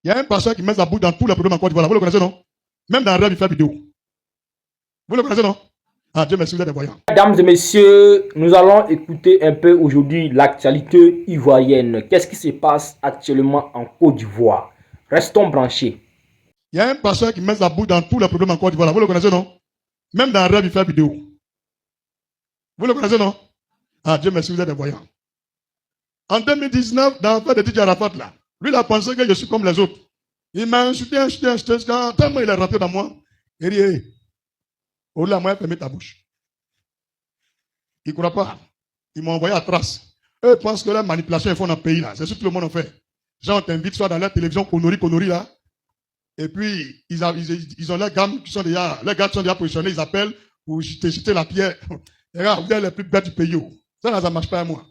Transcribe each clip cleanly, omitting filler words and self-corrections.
Il y a un pasteur qui met sa bouche dans tous les problèmes en Côte d'Ivoire. Vous le connaissez, non? Même dans le rêve, il fait vidéo. Vous le connaissez, non? Ah, Dieu merci, vous êtes des voyants. Mesdames et messieurs, nous allons écouter un peu aujourd'hui l'actualité ivoirienne. Qu'est-ce qui se passe actuellement en Côte d'Ivoire? Restons branchés. Il y a un pasteur qui met sa bouche dans tous les problèmes en Côte d'Ivoire. Vous le connaissez, non? Même dans le rêve, il fait vidéo. Vous le connaissez, non? Ah, Dieu merci, vous êtes des voyants. En 2019, dans l'affaire de DJ Arafat, là, lui, il a pensé que je suis comme les autres. Il m'a insulté, tellement il est rentré dans moi. Il dit, hey, oh là, moi, fermez ta bouche. Il ne croit pas. Ils m'ont envoyé à trace. Eux pensent que la manipulation, ils font dans le pays, là. C'est ce que tout le monde en fait. Gens t'invitent soit dans la télévision, Connery, là. Et puis, ils ont leurs gammes qui sont déjà, les gars qui sont déjà positionnés, ils appellent pour jeter la pierre. Et regarde, vous êtes les plus bêtes du pays. Ça ne marche pas, moi.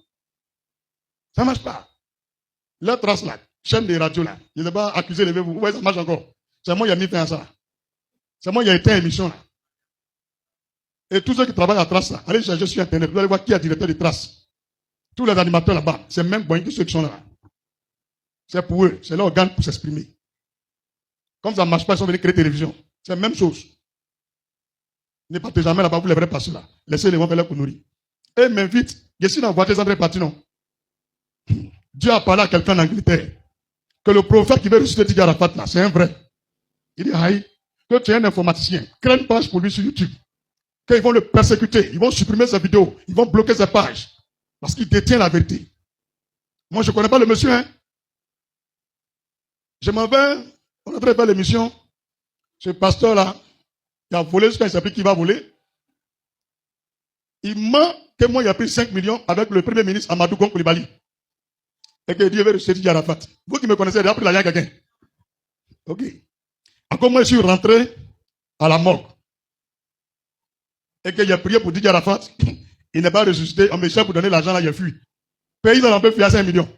Ça ne marche pas. La trace là, chaîne des radios là, ils n'ont pas accusé les vous. Vous voyez, ça marche encore. C'est moi qui ai mis fin à ça. C'est moi qui ai éteint l'émission là. Et tous ceux qui travaillent à trace là, allez chercher sur internet, vous allez voir qui est directeur de trace. Tous les animateurs là-bas, c'est même bon que ceux qui sont là. C'est pour eux, c'est leur organe pour s'exprimer. Comme ça ne marche pas, ils sont venus créer télévision. C'est la même chose. Ne partez jamais là-bas, vous les vrais passer là. Laissez les gens faire leur conneries. Et m'invite, je suis dans la voiture, André Patinon. Dieu a parlé à quelqu'un en Angleterre que le prophète qui veut ressusciter Didier Arafat là, c'est un vrai. Il dit, aïe, que tu es un informaticien, crée une page pour lui sur YouTube. Qu'ils vont le persécuter, ils vont supprimer ses vidéos, ils vont bloquer ses pages. Parce qu'il détient la vérité. Moi, je ne connais pas le monsieur, hein. Je m'en vais, on est en train de faire l'émission. Ce pasteur là, qui a volé jusqu'à il s'appelle qui va voler. Il ment que moi, il a pris 5 millions avec le premier ministre Amadou Gon Coulibaly. Et que Dieu veut ressusciter Didier Arafat. Vous qui me connaissez, j'ai appris l'argent à quelqu'un. Ok. Encore moi, je suis rentré à la morgue. Et que j'ai prié pour Didier Arafat. Il n'est pas ressuscité. On me cherche pour donner l'argent là, il a fui. Pays, on peut fuir à 5 millions.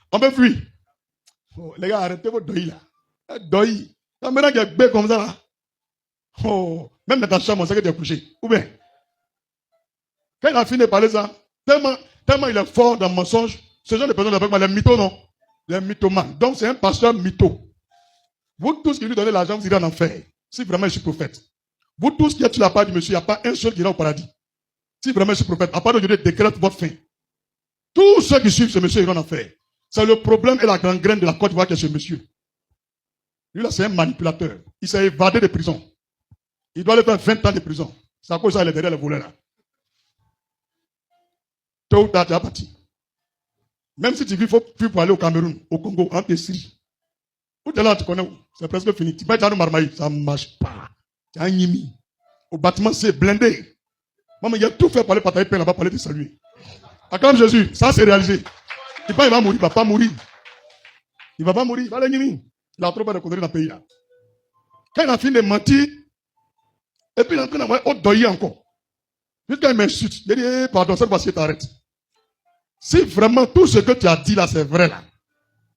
On peut fuir. Oh, les gars, arrêtez votre deuil là. Deuil. Maintenant qu'il y a bête comme ça là. Oh, même dans ta chambre, on sait que tu es couché. Ou bien, quand il a fini de parler ça, tellement il est fort dans le mensonge, ce genre de personnes avec moi, les mythos, non? Les mythomanes. Donc, c'est un pasteur mytho. Vous tous qui lui donnez l'argent, vous irez en enfer. Si vraiment je suis prophète. Vous tous qui êtes sur la part du monsieur, il n'y a pas un seul qui ira au paradis. Si vraiment je suis prophète, à part d'aujourd'hui, décrète votre fin. Tous ceux qui suivent ce monsieur iront en enfer. C'est le problème et la grande graine de la Côte d'Ivoire qui est ce monsieur. Lui là, c'est un manipulateur. Il s'est évadé de prison. Il doit aller faire 20 ans de prison. C'est à cause de ça qu'il est derrière le volet là. Tôt ou tard, tu as parti. Même si tu vis, il faut fuir pour aller au Cameroun, au Congo, en Syrie. Où tu es là, tu connais où? C'est presque fini. Tu vas être dans le Marmaï, ça ne marche pas. Tu as un yimi. Au bâtiment, c'est blindé. Maman, il a tout fait pour aller partager pain là-bas, pour aller te saluer. Acclame Jésus, ça c'est réalisé. Il va mourir, il ne va pas mourir. Il ne va pas mourir, il va aller yimi. Il a trop pas de conneries dans le pays là. Quand il a fini de mentir, et puis il est en train d'envoyer autre deuil encore. Jusqu'à il m'insulte. Il dit, pardon, cette fois-ci, t'arrêtes. Si vraiment tout ce que tu as dit là, c'est vrai là,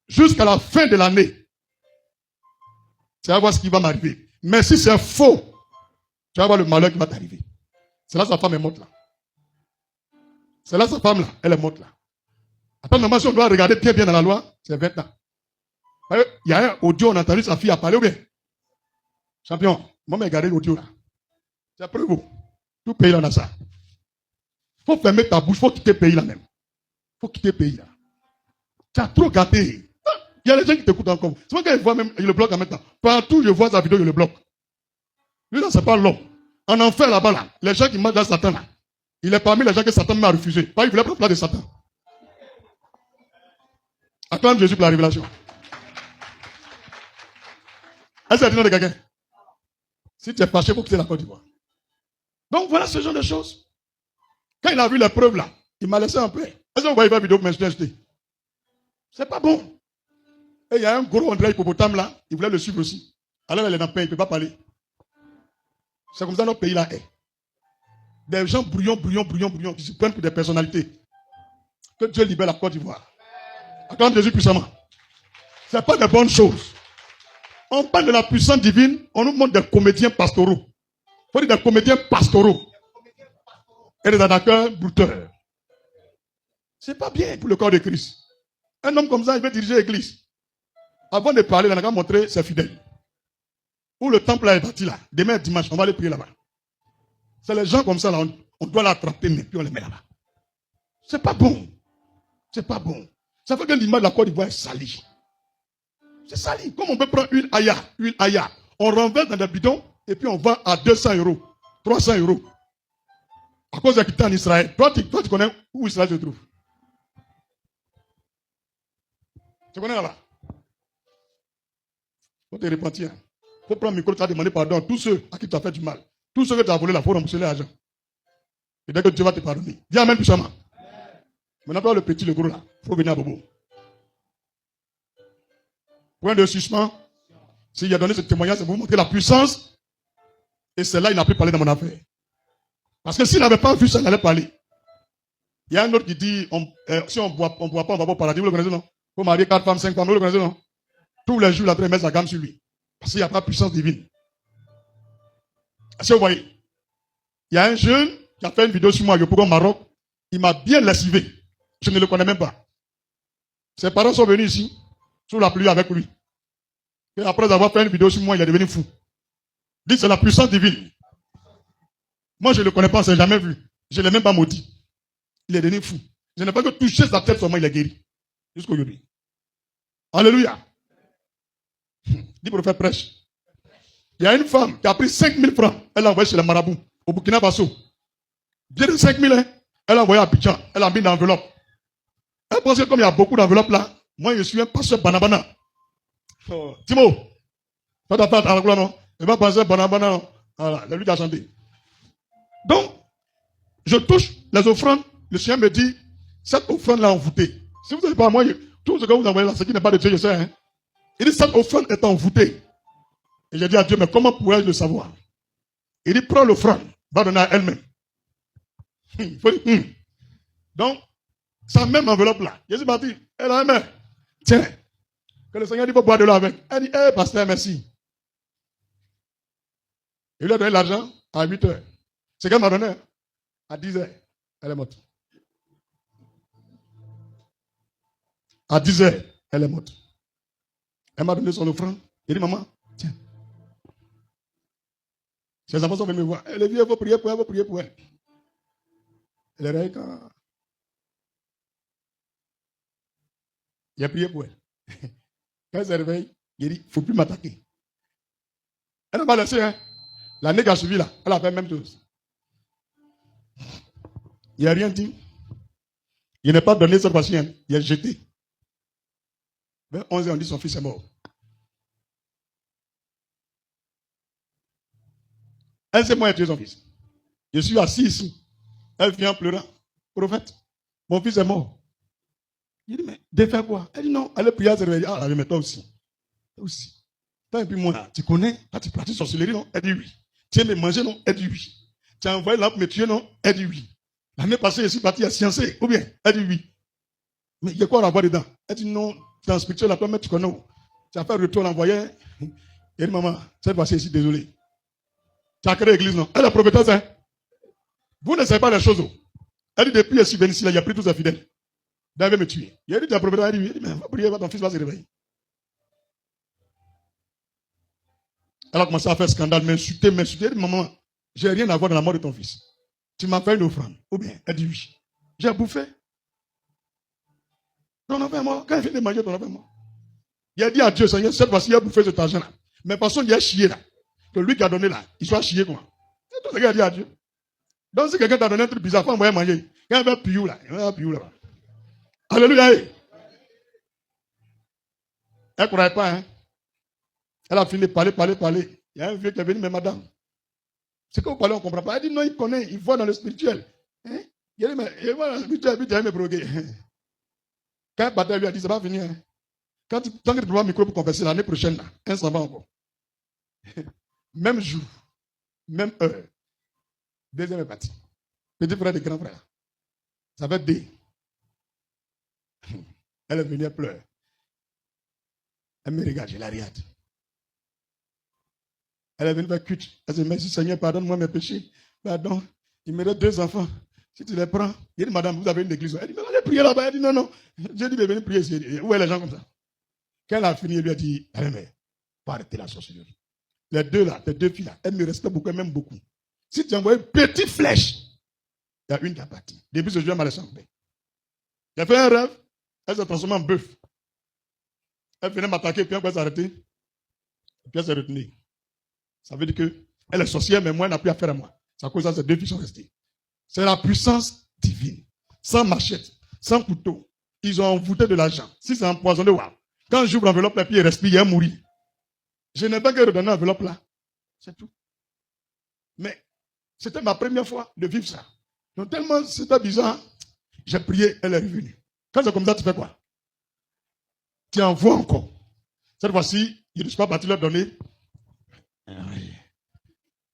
jusqu'à la fin de l'année, tu vas voir ce qui va m'arriver. Mais si c'est faux, tu vas voir le malheur qui va t'arriver. C'est là sa femme est morte là. C'est là sa femme là, elle est morte là. Attends, normalement, si on doit regarder bien dans la loi, c'est 20 ans. Il y a un audio, on a entendu sa fille a parlé ou bien? Champion, moi, j'ai regardé l'audio là. C'est après vous. Tout pays là, on a ça. Il faut fermer ta bouche, il faut quitter le pays là même. Il faut quitter le pays là. Tu as trop gâté. Il y a des gens qui t'écoutent encore. C'est moi quand ils voient même, ils le bloquent en même temps. Partout, je vois sa vidéo, je le bloque. Lui là, c'est pas l'homme. En enfer là-bas là, les gens qui mangent dans Satan là, il est parmi les gens que Satan m'a refusé. Pas, il voulait prendre place de Satan. Acclame Jésus pour la révélation. Est-ce que c'est le nom de quelqu'un? Si tu es fâché, il faut quitter la Côte d'Ivoire. Donc voilà ce genre de choses. Quand il a vu les preuves là, il m'a laissé en paix. Est-ce que vous voyez la vidéo que je m'ai acheté? C'est pas bon. Et il y a un gros André Hippopotame là, il voulait le suivre aussi. Alors il est dans le pain, il ne peut pas parler. C'est comme ça notre pays là est. Des gens bruyants, qui se prennent pour des personnalités. Que Dieu libère la Côte d'Ivoire. Acclame Jésus puissamment. Ce n'est pas de bonnes choses. On parle de la puissance divine, on nous montre des comédiens pastoraux. Il faut dire des comédiens pastoraux. Et des attaqueurs brouteurs. C'est pas bien pour le corps de Christ. Un homme comme ça, il veut diriger l'église. Avant de parler, on a montré ses fidèles. Où le temple là est bâti là. Demain, dimanche, on va aller prier là-bas. C'est les gens comme ça, là, on doit l'attraper, mais puis on les met là-bas. C'est pas bon. C'est pas bon. Ça fait que l'image de la Côte d'Ivoire est salie. C'est sali. Comme on peut prendre une aya, on renverse dans des bidons et puis on vend à 200 €, 300 €. À cause d'habiter en Israël. Toi, tu connais où Israël se trouve? Tu connais là-bas? Il faut te repentir. Il faut prendre le micro, tu as demandé pardon à tous ceux à qui tu as fait du mal. Tous ceux que tu as volé, il faut rembourser l'argent. Et dès que Dieu va te pardonner. Dis amen puissamment. Maintenant, toi, le petit, le gros là, il faut venir à Bobo. Point de suspens. S'il a donné ce témoignage, c'est pour vous montrer la puissance. Et c'est là il n'a plus parlé dans mon affaire. Parce que s'il n'avait pas vu ça, il allait parler. Il y a un autre qui dit, si on ne boit pas, on va pas au paradis. Vous le connaissez, non? Il faut marier 4 femmes, 5 femmes. Vous le connaissez, non? Tous les jours, il met sa gamme sur lui. Parce qu'il n'y a pas de puissance divine. Est-ce que vous voyez? Il y a un jeune qui a fait une vidéo sur moi, au Maroc. Il m'a bien lessivé. Je ne le connais même pas. Ses parents sont venus ici, sous la pluie avec lui. Et après avoir fait une vidéo sur moi, il est devenu fou. Il dit c'est la puissance divine. Moi, je ne le connais pas, je ne l'ai jamais vu. Je ne l'ai même pas maudit. Il est devenu fou. Je n'ai pas que touché sa tête, seulement il est guéri. Jusqu'aujourd'hui. Alléluia. Dis prophète prêche. Il y a une femme qui a pris 5 000 francs. Elle l'a envoyé chez les marabouts, au Burkina Faso. Bien de 5 000, hein, elle a envoyé à Abidjan. Elle a mis dans l'enveloppe. Elle pense que comme il y a beaucoup d'enveloppes là, moi je suis un pasteur banabana. Oh, Timo, pas d'attente à la gloire, non? Il va penser banabana, non? Voilà, c'est lui qui a chanté. Donc, je touche les offrandes. Le Seigneur me dit, cette offrande-là envoûtée. Si vous n'avez pas moi, tout ce que vous envoyez là, ce qui n'est pas de Dieu, je sais. Hein? Il dit, cette offrande est envoûtée. Et j'ai dit à Dieu, mais comment pourrais-je le savoir? Il dit, prends l'offrande, va donner à elle-même. Donc, sa même enveloppe là, Jésus m'a dit, elle a un main. Tiens, que le Seigneur dit, faut boire de l'eau avec. Elle dit, pasteur, merci. Il lui a donné l'argent à 8 heures. C'est qu'elle m'a donné à 10 heures. Elle est morte. À 10 heures, elle est morte. Elle m'a donné son offrande. Il dit, maman, tiens. Ses enfants sont venus me voir. Elle est vieux, il faut prier pour elle, il faut prier pour elle. Elle est réveillée quand... Il a prié pour elle. Quand elle se réveille, il dit, il ne faut plus m'attaquer. Elle n'a pas laissé, hein. L'année qui a suivi là, elle a fait la même chose. Il n'a rien dit. Il n'a pas donné cette fois-ci, hein. Il a jeté. Vers 11 ans, on dit son fils est mort. Elle sait moi tuer son fils. Je suis assis ici. Elle vient en pleurant. Prophète, mon fils est mort. Il dit, mais de faire quoi? Elle dit non, elle est priée à se réveiller. Ah, mais toi aussi. Toi aussi. Toi et puis moi, tu connais, quand tu pratiques sorcellerie, non? Elle dit oui. Tu aimes manger, non? Elle dit oui. Tu as envoyé là pour me tuer, non? Elle dit oui. L'année passée, je suis parti à sciencer, ou bien? Elle dit oui. Mais il y a quoi à avoir dedans? Elle dit non, tu es en spirituel, là, toi, mais tu connais. Tu as fait retour, l'envoyer. Elle dit maman, cette fois-ci, je suis désolé. Tu as créé l'église, non? Elle est prophétesse, hein? Vous ne savez pas les choses. Elle dit depuis, je suis venu ici, là, il a pris tous ses fidèles. Elle veut me tuer. Il a dit, tu as prophétesse, elle dit, oui, mais va prier, ton fils va se réveiller. Elle a commencé à faire scandale, m'insulter. Elle dit, maman, j'ai rien à voir dans la mort de ton fils. Tu m'as fait une offrande. Ou bien, elle dit oui. J'ai bouffé. Ton enfant est mort. Quand il finit de manger, ton enfant est mort. Il a dit à Dieu, Seigneur, cette fois-ci, il a bouffé cet argent-là. Mais personne il a chié là. Que lui qui a donné là, il soit chié quoi. C'est tout ce qu'il a dit à Dieu. Donc si quelqu'un t'a donné un truc bizarre, il faut envoyer manger. Quand il va piou là, il va piou là. Alléluia. Elle ne croyait pas, hein. Elle a fini de parler. Il y a un vieux qui est venu, mais madame, c'est que vous parlez, on ne comprend pas. Elle dit non, il connaît, il voit dans le spirituel. Hein? Il dit, mais il voit dans le spirituel, puis il me broguer. Quand Bataille lui a dit, ça va finir. Hein? Tant que tu prends un micro pour confesser l'année prochaine, là, un s'en va encore. Même jour, même heure. Deuxième est parti. Petit frère et grand frère. Ça va être D. Elle est venue, elle pleure. Elle me regarde, je la regarde. Elle est venue faire culte. Elle dit, merci Seigneur, pardonne-moi mes péchés. Pardon, il me reste 2 enfants. Si tu les prends, il dit, madame, vous avez une église. Elle dit, mais allez prier là-bas. Elle dit, non. J'ai dit, mais venez prier ici. Où est les gens comme ça? Quand elle a fini, elle lui a dit, allez, mais, faut arrêter la sorcellerie. Les deux là, les deux filles là, elles me respectent beaucoup, elles m'aiment beaucoup. Si tu envoies une petite flèche, il y a une qui a parti. Depuis ce jour, elle m'a laissé en paix. J'ai fait un rêve, elle s'est transformée en bœuf. Elle venait m'attaquer, puis elle s'est arrêtée. Et puis elle s'est retenue. Ça veut dire que elle est sorcière, mais moi, elle n'a plus affaire à moi. C'est à cause de ça, ces deux filles sont restées. C'est la puissance divine. Sans machette, sans couteau. Ils ont envoûté de l'argent. Si c'est empoisonné, waouh. Quand j'ouvre l'enveloppe, la puis il respire, il mourir. Je n'ai pas qu'à redonner l'enveloppe là. C'est tout. Mais c'était ma première fois de vivre ça. Donc tellement c'était bizarre, j'ai prié, elle est revenue. Quand c'est comme ça, tu fais quoi? Tu envoies encore. Cette fois-ci, il ne suis pas parti leur donner.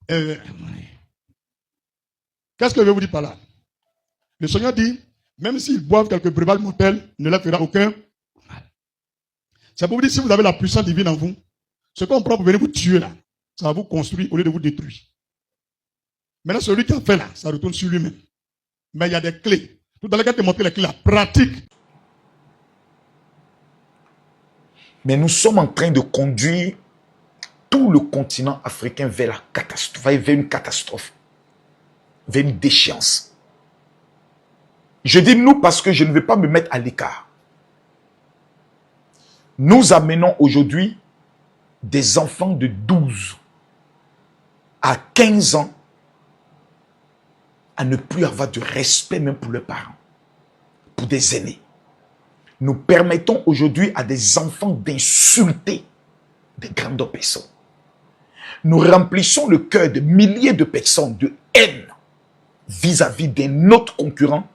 Qu'est-ce que je vais vous dire par là? Le Seigneur dit, même s'ils boivent quelques breuvages mortels, ne leur fera aucun mal. C'est pour vous dire, si vous avez la puissance divine en vous, ce qu'on prend pour venir vous tuer là, ça va vous construire au lieu de vous détruire. Maintenant, celui qui a fait là, ça retourne sur lui-même. Mais il y a des clés. Tout à l'heure, quand tu montré les clés là, pratique. Mais nous sommes en train de conduire tout le continent africain vers la catastrophe, vers une catastrophe, vers une déchéance. Je dis nous parce que je ne vais pas me mettre à l'écart. Nous amenons aujourd'hui des enfants de 12 à 15 ans à ne plus avoir de respect même pour leurs parents, pour des aînés. Nous permettons aujourd'hui à des enfants d'insulter des grandes personnes. Nous remplissons le cœur de milliers de personnes de haine vis-à-vis d'un autre concurrent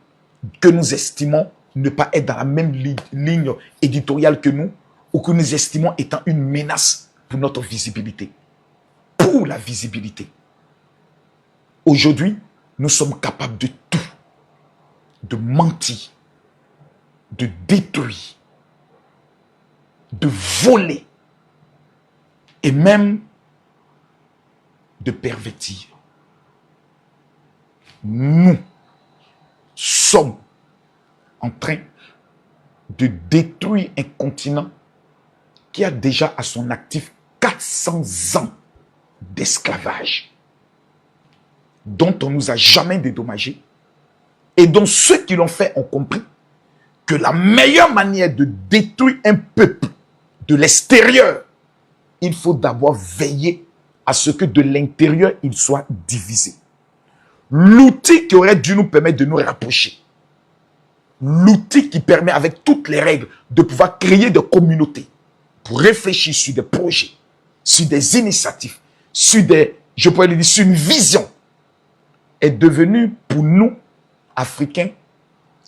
que nous estimons ne pas être dans la même ligne éditoriale que nous ou que nous estimons étant une menace pour notre visibilité. Pour la visibilité. Aujourd'hui, nous sommes capables de tout. De mentir, de détruire, de voler et même de pervertir. Nous sommes en train de détruire un continent qui a déjà à son actif 400 ans d'esclavage, dont on ne nous a jamais dédommagé et dont ceux qui l'ont fait ont compris que la meilleure manière de détruire un peuple de l'extérieur, il faut d'abord veiller à ce que de l'intérieur, il soit divisé. L'outil qui aurait dû nous permettre de nous rapprocher, l'outil qui permet avec toutes les règles de pouvoir créer des communautés pour réfléchir sur des projets, sur des initiatives, sur des, je pourrais le dire, sur une vision, est devenu pour nous, Africains,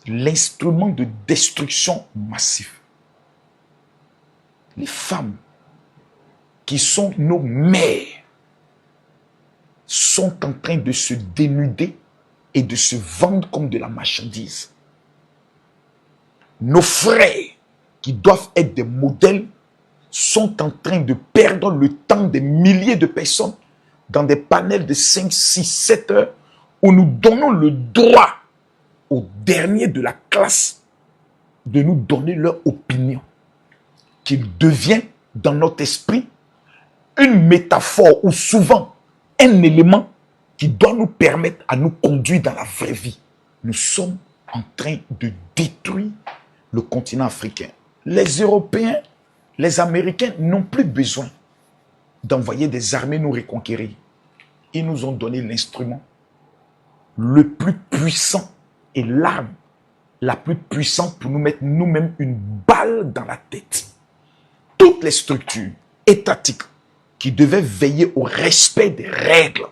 l'instrument de destruction massive. Les femmes qui sont nos mères sont en train de se dénuder et de se vendre comme de la marchandise. Nos frères qui doivent être des modèles sont en train de perdre le temps des milliers de personnes dans des panels de 5, 6, 7 heures où nous donnons le droit aux derniers de la classe de nous donner leur opinion, qu'il devient dans notre esprit une métaphore ou souvent un élément qui doit nous permettre à nous conduire dans la vraie vie. Nous sommes en train de détruire le continent africain. Les Européens, les Américains n'ont plus besoin d'envoyer des armées nous reconquérir. Ils nous ont donné l'instrument le plus puissant et l'arme la plus puissante pour nous mettre nous-mêmes une balle dans la tête. Toutes les structures étatiques qui devaient veiller au respect des règles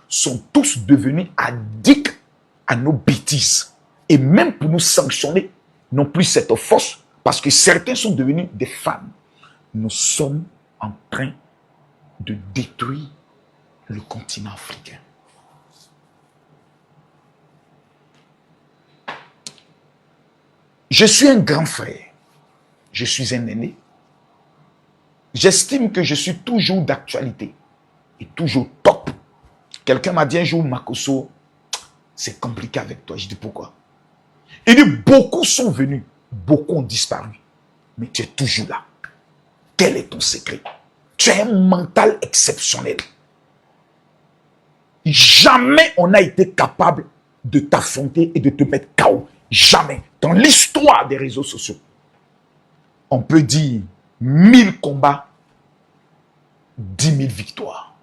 sont tous devenus addicts à nos bêtises. Et même pour nous sanctionner, n'ont plus cette force parce que certains sont devenus des femmes. Nous sommes en train de détruire le continent africain. Je suis un grand frère. Je suis un aîné. J'estime que je suis toujours d'actualité et toujours top. Quelqu'un m'a dit un jour, Makosso, c'est compliqué avec toi. Je dis pourquoi? Il dit, beaucoup sont venus, beaucoup ont disparu, mais tu es toujours là. Quel est ton secret? Tu as un mental exceptionnel. Jamais on n'a été capable de t'affronter et de te mettre KO. Jamais. Dans l'histoire des réseaux sociaux, on peut dire 1000 combats, 10 000 victoires.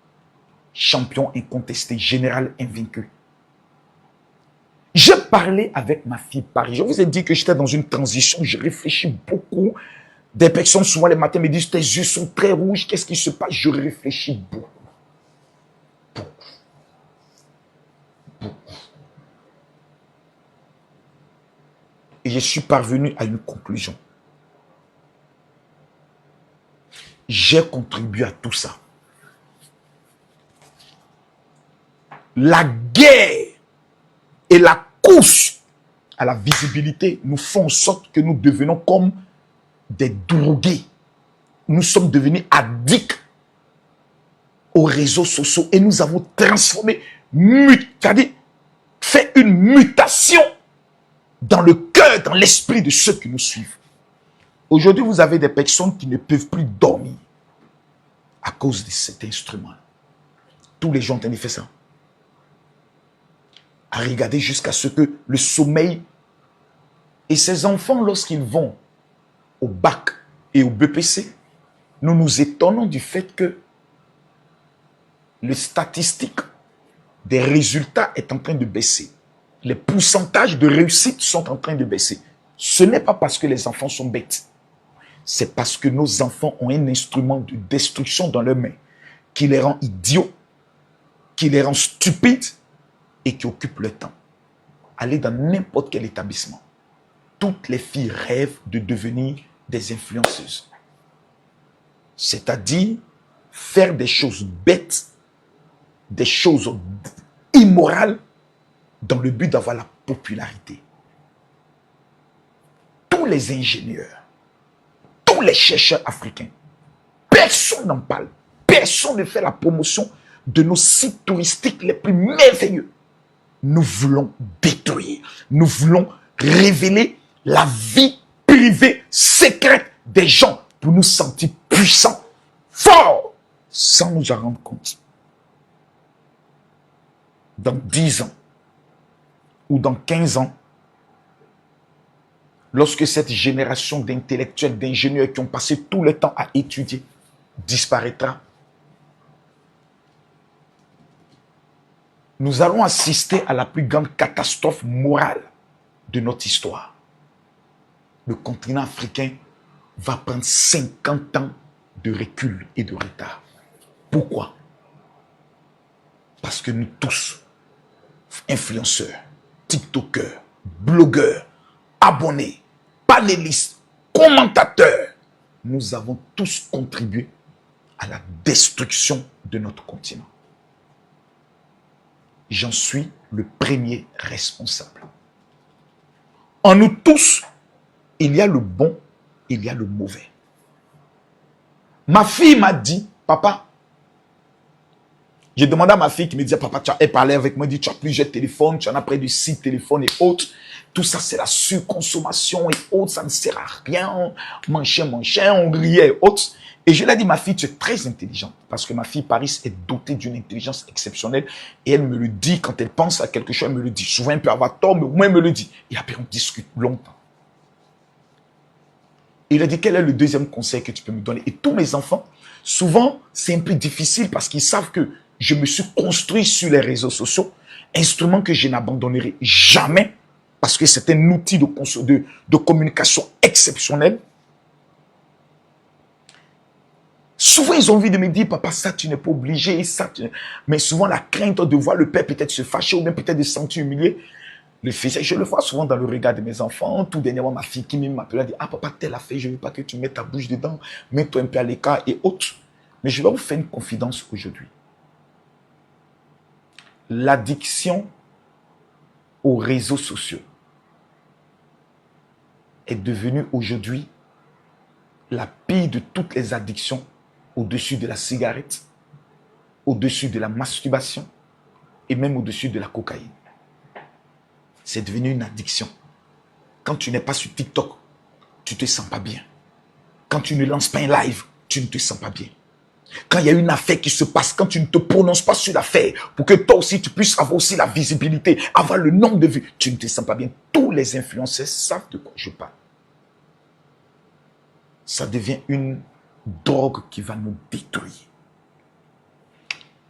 Champion incontesté, général invaincu. J'ai parlé avec ma fille Paris. Je vous ai dit que j'étais dans une transition, je réfléchis beaucoup. Des personnes, souvent les matins, me disent, tes yeux sont très rouges, qu'est-ce qui se passe? Je réfléchis beaucoup. Et je suis parvenu à une conclusion. J'ai contribué à tout ça. La guerre et la course à la visibilité nous font en sorte que nous devenons comme des drogués. Nous sommes devenus addicts aux réseaux sociaux et nous avons transformé, c'est-à-dire fait une mutation dans le cœur, dans l'esprit de ceux qui nous suivent. Aujourd'hui, vous avez des personnes qui ne peuvent plus dormir à cause de cet instrument. Tous les gens ont fait ça. À regarder jusqu'à ce que le sommeil et ces enfants, lorsqu'ils vont au bac et au BPC, nous nous étonnons du fait que les statistiques des résultats est en train de baisser. Les pourcentages de réussite sont en train de baisser. Ce n'est pas parce que les enfants sont bêtes. C'est parce que nos enfants ont un instrument de destruction dans leurs mains qui les rend idiots, qui les rend stupides et qui occupe le temps. Allez dans n'importe quel établissement. Toutes les filles rêvent de devenir des influenceuses. C'est-à-dire faire des choses bêtes, des choses immorales dans le but d'avoir la popularité. Tous les ingénieurs, tous les chercheurs africains, personne n'en parle. Personne ne fait la promotion de nos sites touristiques les plus merveilleux. Nous voulons détruire, nous voulons révéler la vie privée, secrète des gens pour nous sentir puissants, forts, sans nous en rendre compte. Dans 10 ans ou dans 15 ans, lorsque cette génération d'intellectuels, d'ingénieurs qui ont passé tout le temps à étudier disparaîtra, nous allons assister à la plus grande catastrophe morale de notre histoire. Le continent africain va prendre 50 ans de recul et de retard. Pourquoi? Parce que nous tous, influenceurs, tiktokers, blogueurs, abonnés, panélistes, commentateurs, nous avons tous contribué à la destruction de notre continent. J'en suis le premier responsable. En nous tous, il y a le bon, il y a le mauvais. Ma fille m'a dit, papa, j'ai demandé à ma fille qui me disait, papa, elle parlait avec moi, dit, tu as plusieurs téléphones, tu en as près de 6 téléphones et autres. Tout ça, c'est la surconsommation et autres, ça ne sert à rien. Mon chien, on riait et autres. Et je lui ai dit, ma fille, tu es très intelligente. Parce que ma fille, Paris, est dotée d'une intelligence exceptionnelle. Et elle me le dit, quand elle pense à quelque chose, elle me le dit. Souvent, elle peut avoir tort, mais au moins, elle me le dit. Et après, on discute longtemps. Il a dit, quel est le deuxième conseil que tu peux me donner? Et tous mes enfants, souvent, c'est un peu difficile parce qu'ils savent que je me suis construit sur les réseaux sociaux, instrument que je n'abandonnerai jamais parce que c'est un outil de communication exceptionnel. Souvent, ils ont envie de me dire, papa, ça, tu n'es pas obligé, ça, mais souvent, la crainte de voir le père peut-être se fâcher ou même peut-être de se sentir humilié. Le fils, je le vois souvent dans le regard de mes enfants. Tout dernièrement, ma fille qui m'appelle, elle dit, ah, papa, tel a fait, je ne veux pas que tu mettes ta bouche dedans, mets-toi un peu à l'écart et autres. Mais je vais vous faire une confidence aujourd'hui. L'addiction aux réseaux sociaux est devenue aujourd'hui la pire de toutes les addictions au-dessus de la cigarette, au-dessus de la masturbation et même au-dessus de la cocaïne. C'est devenu une addiction. Quand tu n'es pas sur TikTok, tu ne te sens pas bien. Quand tu ne lances pas un live, tu ne te sens pas bien. Quand il y a une affaire qui se passe, quand tu ne te prononces pas sur l'affaire, pour que toi aussi tu puisses avoir aussi la visibilité, avoir le nombre de vues, tu ne te sens pas bien. Tous les influenceurs savent de quoi je parle. Ça devient une drogue qui va nous détruire.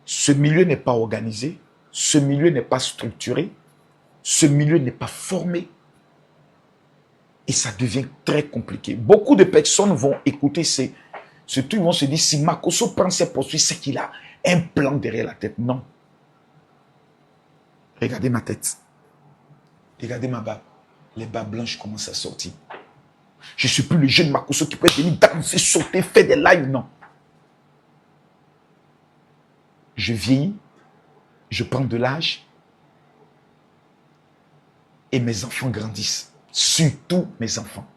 Ce milieu n'est pas organisé, ce milieu n'est pas structuré, ce milieu n'est pas formé. Et ça devient très compliqué. Beaucoup de personnes vont écouter ce truc, ils vont se dire, si Makosso prend ses poursuites, c'est qu'il a un plan derrière la tête. Non. Regardez ma tête. Regardez ma barbe. Les barbes blanches commencent à sortir. Je ne suis plus le jeune Makosso qui peut venir danser, sauter, faire des lives. Non. Je vieillis, je prends de l'âge et mes enfants grandissent. Surtout mes enfants.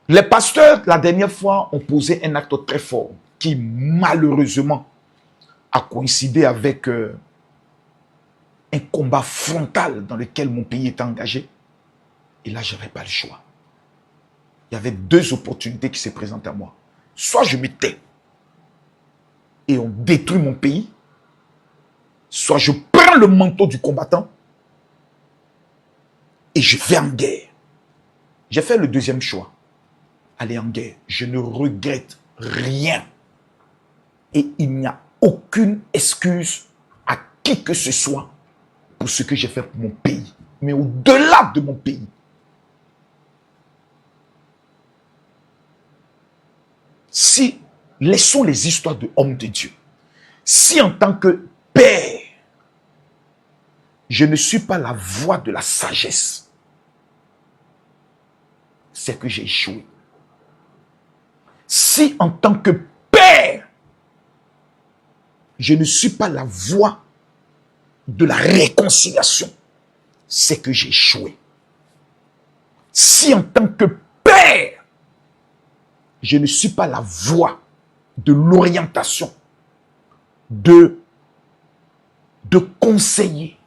Les pasteurs, la dernière fois, ont posé un acte très fort qui, malheureusement, a coïncidé avec un combat frontal dans lequel mon pays était engagé. Et là, je n'avais pas le choix. Il y avait deux opportunités qui se présentaient à moi. Soit je me tais et on détruit mon pays, soit je prends le manteau du combattant et je vais en guerre. J'ai fait le deuxième choix. Aller en guerre. Je ne regrette rien. Et il n'y a aucune excuse à qui que ce soit pour ce que j'ai fait pour mon pays. Mais au-delà de mon pays. Si, laissons les histoires de hommes de Dieu. Si en tant que père, je ne suis pas la voix de la sagesse, c'est que j'ai échoué. Si en tant que père, je ne suis pas la voix de la réconciliation, c'est que j'ai échoué. Si en tant que père, je ne suis pas la voix de l'orientation, de conseiller.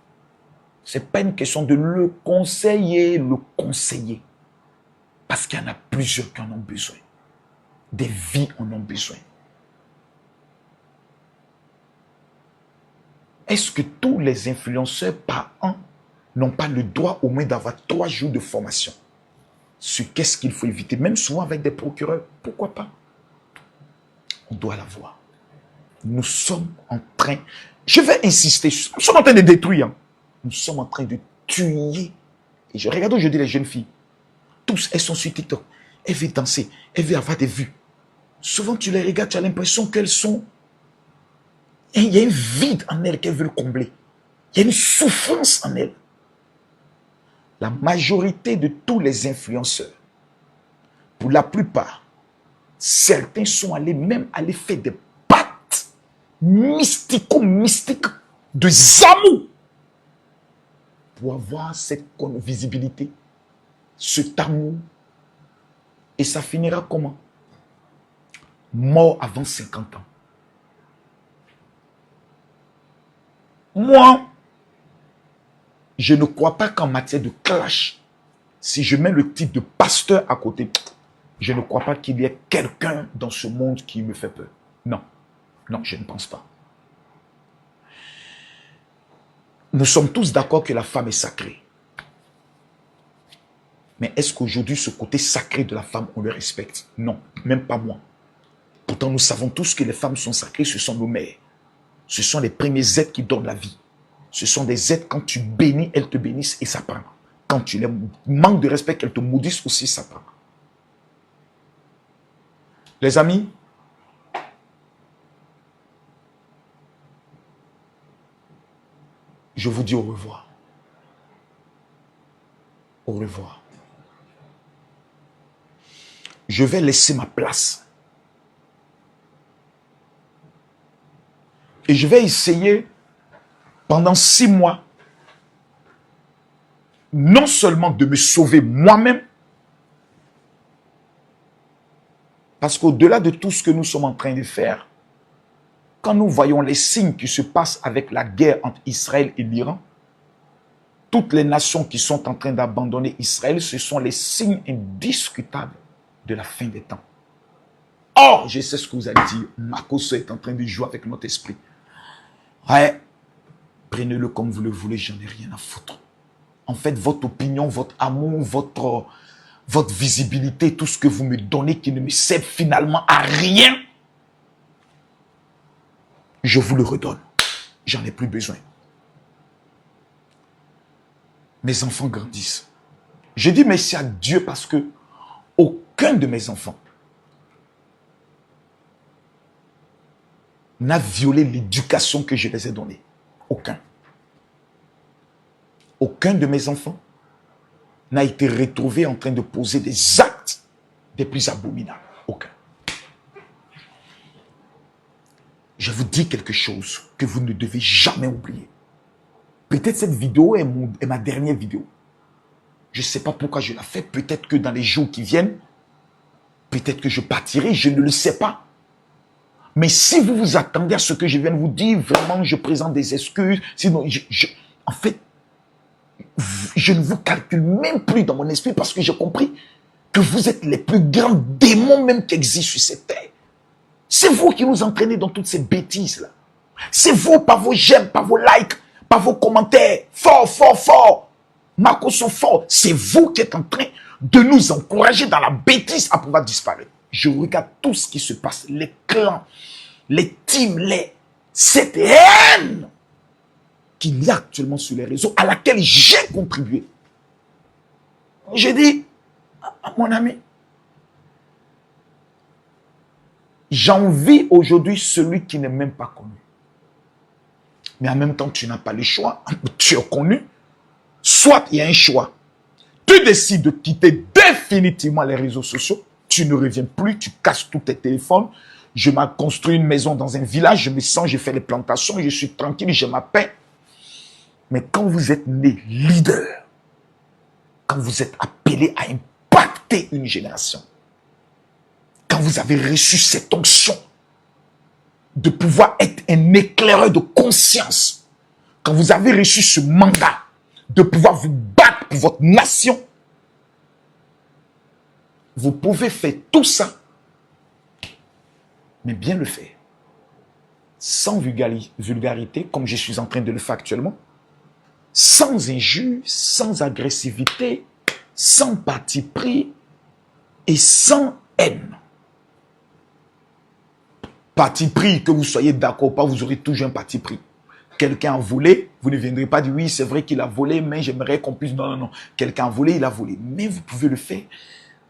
Ce n'est pas une question de le conseiller. Parce qu'il y en a plusieurs qui en ont besoin. Des vies en ont besoin. Est-ce que tous les influenceurs par an n'ont pas le droit au moins d'avoir 3 jours de formation sur qu'est-ce qu'il faut éviter, même souvent avec des procureurs? Pourquoi pas? On doit l'avoir. Nous sommes en train, je vais insister, nous sommes en train de détruire. Hein. Nous sommes en train de tuer. Et je regarde aujourd'hui les jeunes filles. Tous, elles sont sur TikTok. Elles veulent danser. Elles veulent avoir des vues. Souvent, tu les regardes, tu as l'impression qu'elles sont... Et il y a un vide en elles qu'elles veulent combler. Il y a une souffrance en elles. La majorité de tous les influenceurs, pour la plupart, certains sont allés même aller faire des pactes mystico-mystiques de Zamou pour avoir cette visibilité, cet amour. Et ça finira comment? Mort avant 50 ans. Moi, je ne crois pas qu'en matière de clash, si je mets le titre de pasteur à côté, je ne crois pas qu'il y ait quelqu'un dans ce monde qui me fait peur. Non, non, je ne pense pas. Nous sommes tous d'accord que la femme est sacrée. Mais est-ce qu'aujourd'hui, ce côté sacré de la femme, on le respecte? Non, même pas moi. Pourtant, nous savons tous que les femmes sont sacrées, ce sont nos mères. Ce sont les premiers êtres qui donnent la vie. Ce sont des êtres, quand tu bénis, elles te bénissent et ça prend. Quand tu les manques de respect, qu'elles te maudissent aussi, ça prend. Les amis, je vous dis au revoir. Au revoir. Je vais laisser ma place. Et je vais essayer, pendant 6 mois, non seulement de me sauver moi-même, parce qu'au-delà de tout ce que nous sommes en train de faire, quand nous voyons les signes qui se passent avec la guerre entre Israël et l'Iran, toutes les nations qui sont en train d'abandonner Israël, ce sont les signes indiscutables de la fin des temps. Oh, je sais ce que vous allez dire. Makoso est en train de jouer avec notre esprit. Ouais, prenez-le comme vous le voulez, j'en ai rien à foutre. En fait, votre opinion, votre amour, votre visibilité, tout ce que vous me donnez qui ne me sert finalement à rien, je vous le redonne. J'en ai plus besoin. Mes enfants grandissent. Je dis merci à Dieu parce que aucun de mes enfants n'a violé l'éducation que je les ai donnée. Aucun. Aucun de mes enfants n'a été retrouvé en train de poser des actes des plus abominables. Aucun. Je vous dis quelque chose que vous ne devez jamais oublier. Peut-être cette vidéo est ma dernière vidéo. Je ne sais pas pourquoi je la fais. Peut-être que dans les jours qui viennent, peut-être que je partirai, je ne le sais pas. Mais si vous vous attendez à ce que je viens de vous dire, vraiment, je présente des excuses. Sinon, en fait, je ne vous calcule même plus dans mon esprit parce que j'ai compris que vous êtes les plus grands démons même qui existent sur cette terre. C'est vous qui nous entraînez dans toutes ces bêtises-là. C'est vous, par vos j'aime, par vos likes, par vos commentaires. Fort, fort, fort. Makoso fort. C'est vous qui êtes en train de nous encourager dans la bêtise à pouvoir disparaître. Je regarde tout ce qui se passe. Les clans, les teams, cette haine qu'il y a actuellement sur les réseaux à laquelle j'ai contribué. J'ai dit à mon ami, j'envie aujourd'hui celui qui n'est même pas connu. Mais en même temps, tu n'as pas le choix. Tu es connu. Soit il y a un choix. Tu décides de quitter définitivement les réseaux sociaux. Tu ne reviens plus. Tu casses tous tes téléphones. Je m'ai construit une maison dans un village. Je me sens, je fais les plantations. Je suis tranquille. J'ai ma paix. Mais quand vous êtes né leader, quand vous êtes appelé à impacter une génération, quand vous avez reçu cette onction de pouvoir être un éclaireur de conscience, quand vous avez reçu ce mandat de pouvoir vous battre pour votre nation, vous pouvez faire tout ça, mais bien le faire. Sans vulgarité, comme je suis en train de le faire actuellement, sans injure, sans agressivité, sans parti pris et sans haine. Parti pris, que vous soyez d'accord ou pas, vous aurez toujours un parti pris. Quelqu'un a volé, vous ne viendrez pas dire oui, c'est vrai qu'il a volé, mais j'aimerais qu'on puisse... Non, non, non. Quelqu'un a volé, il a volé. Mais vous pouvez le faire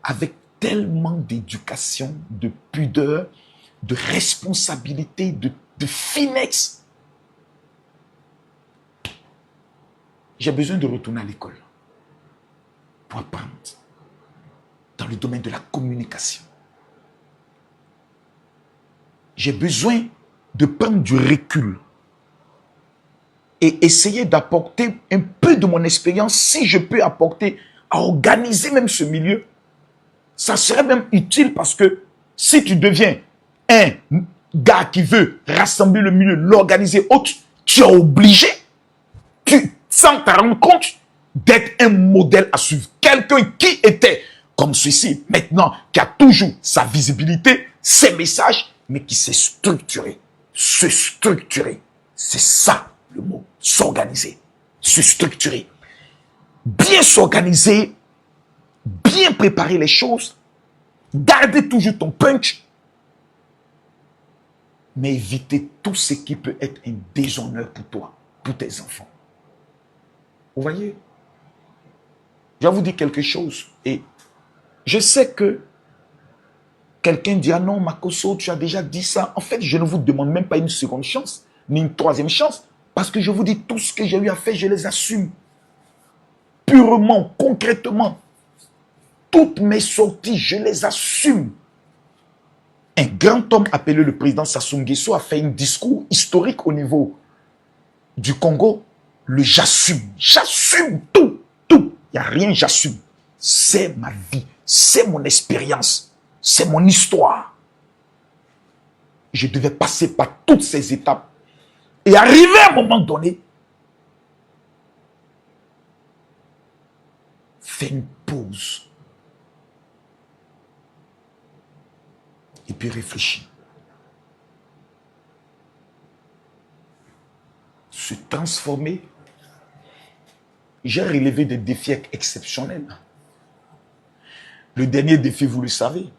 avec tellement d'éducation, de pudeur, de responsabilité, de finesse. J'ai besoin de retourner à l'école pour apprendre dans le domaine de la communication. J'ai besoin de prendre du recul et essayer d'apporter un peu de mon expérience, si je peux apporter à organiser même ce milieu. Ça serait même utile parce que si tu deviens un gars qui veut rassembler le milieu, l'organiser autre, tu es obligé, sans te rendre compte, d'être un modèle à suivre. Quelqu'un qui était comme ceci, maintenant, qui a toujours sa visibilité, ses messages, mais qui s'est structuré. Se structurer, c'est ça le mot. S'organiser, se structurer. Bien s'organiser, bien préparer les choses, garder toujours ton punch, mais éviter tout ce qui peut être un déshonneur pour toi, pour tes enfants. Vous voyez? Je vais vous dire quelque chose. Et je sais que quelqu'un dit, ah non, Makoso, tu as déjà dit ça. En fait, je ne vous demande même pas une seconde chance, ni une troisième chance, parce que je vous dis, tout ce que j'ai eu à faire, je les assume. Purement, concrètement. Toutes mes sorties, je les assume. Un grand homme appelé le président Sassou Nguesso a fait un discours historique au niveau du Congo. Le j'assume. J'assume tout. Tout. Il n'y a rien, j'assume. C'est ma vie. C'est mon expérience. C'est mon histoire. Je devais passer par toutes ces étapes. Et arriver à un moment donné, faire une pause. Et puis réfléchir. Se transformer. J'ai relevé des défis exceptionnels. Le dernier défi, vous le savez,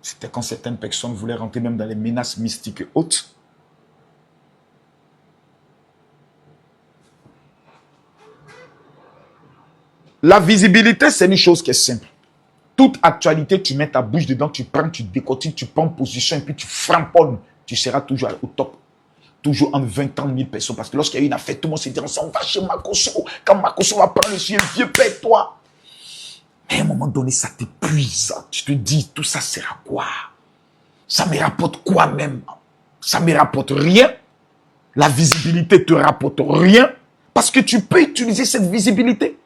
c'était quand certaines personnes voulaient rentrer même dans les menaces mystiques et autres. La visibilité, c'est une chose qui est simple. Toute actualité, tu mets ta bouche dedans, tu prends, tu décortiques, tu prends position et puis tu framponnes. Tu seras toujours au top. Toujours en 20 ans, 1000 personnes. Parce que lorsqu'il y a une affaire, tout le monde se dit, on va chez Makosso. Quand Makosso va prendre le vieux père, toi. Mais à un moment donné, ça t'épuise. Tu te dis, tout ça sert à quoi? Ça me rapporte quoi même? Ça me rapporte rien. La visibilité te rapporte rien. Parce que tu peux utiliser cette visibilité.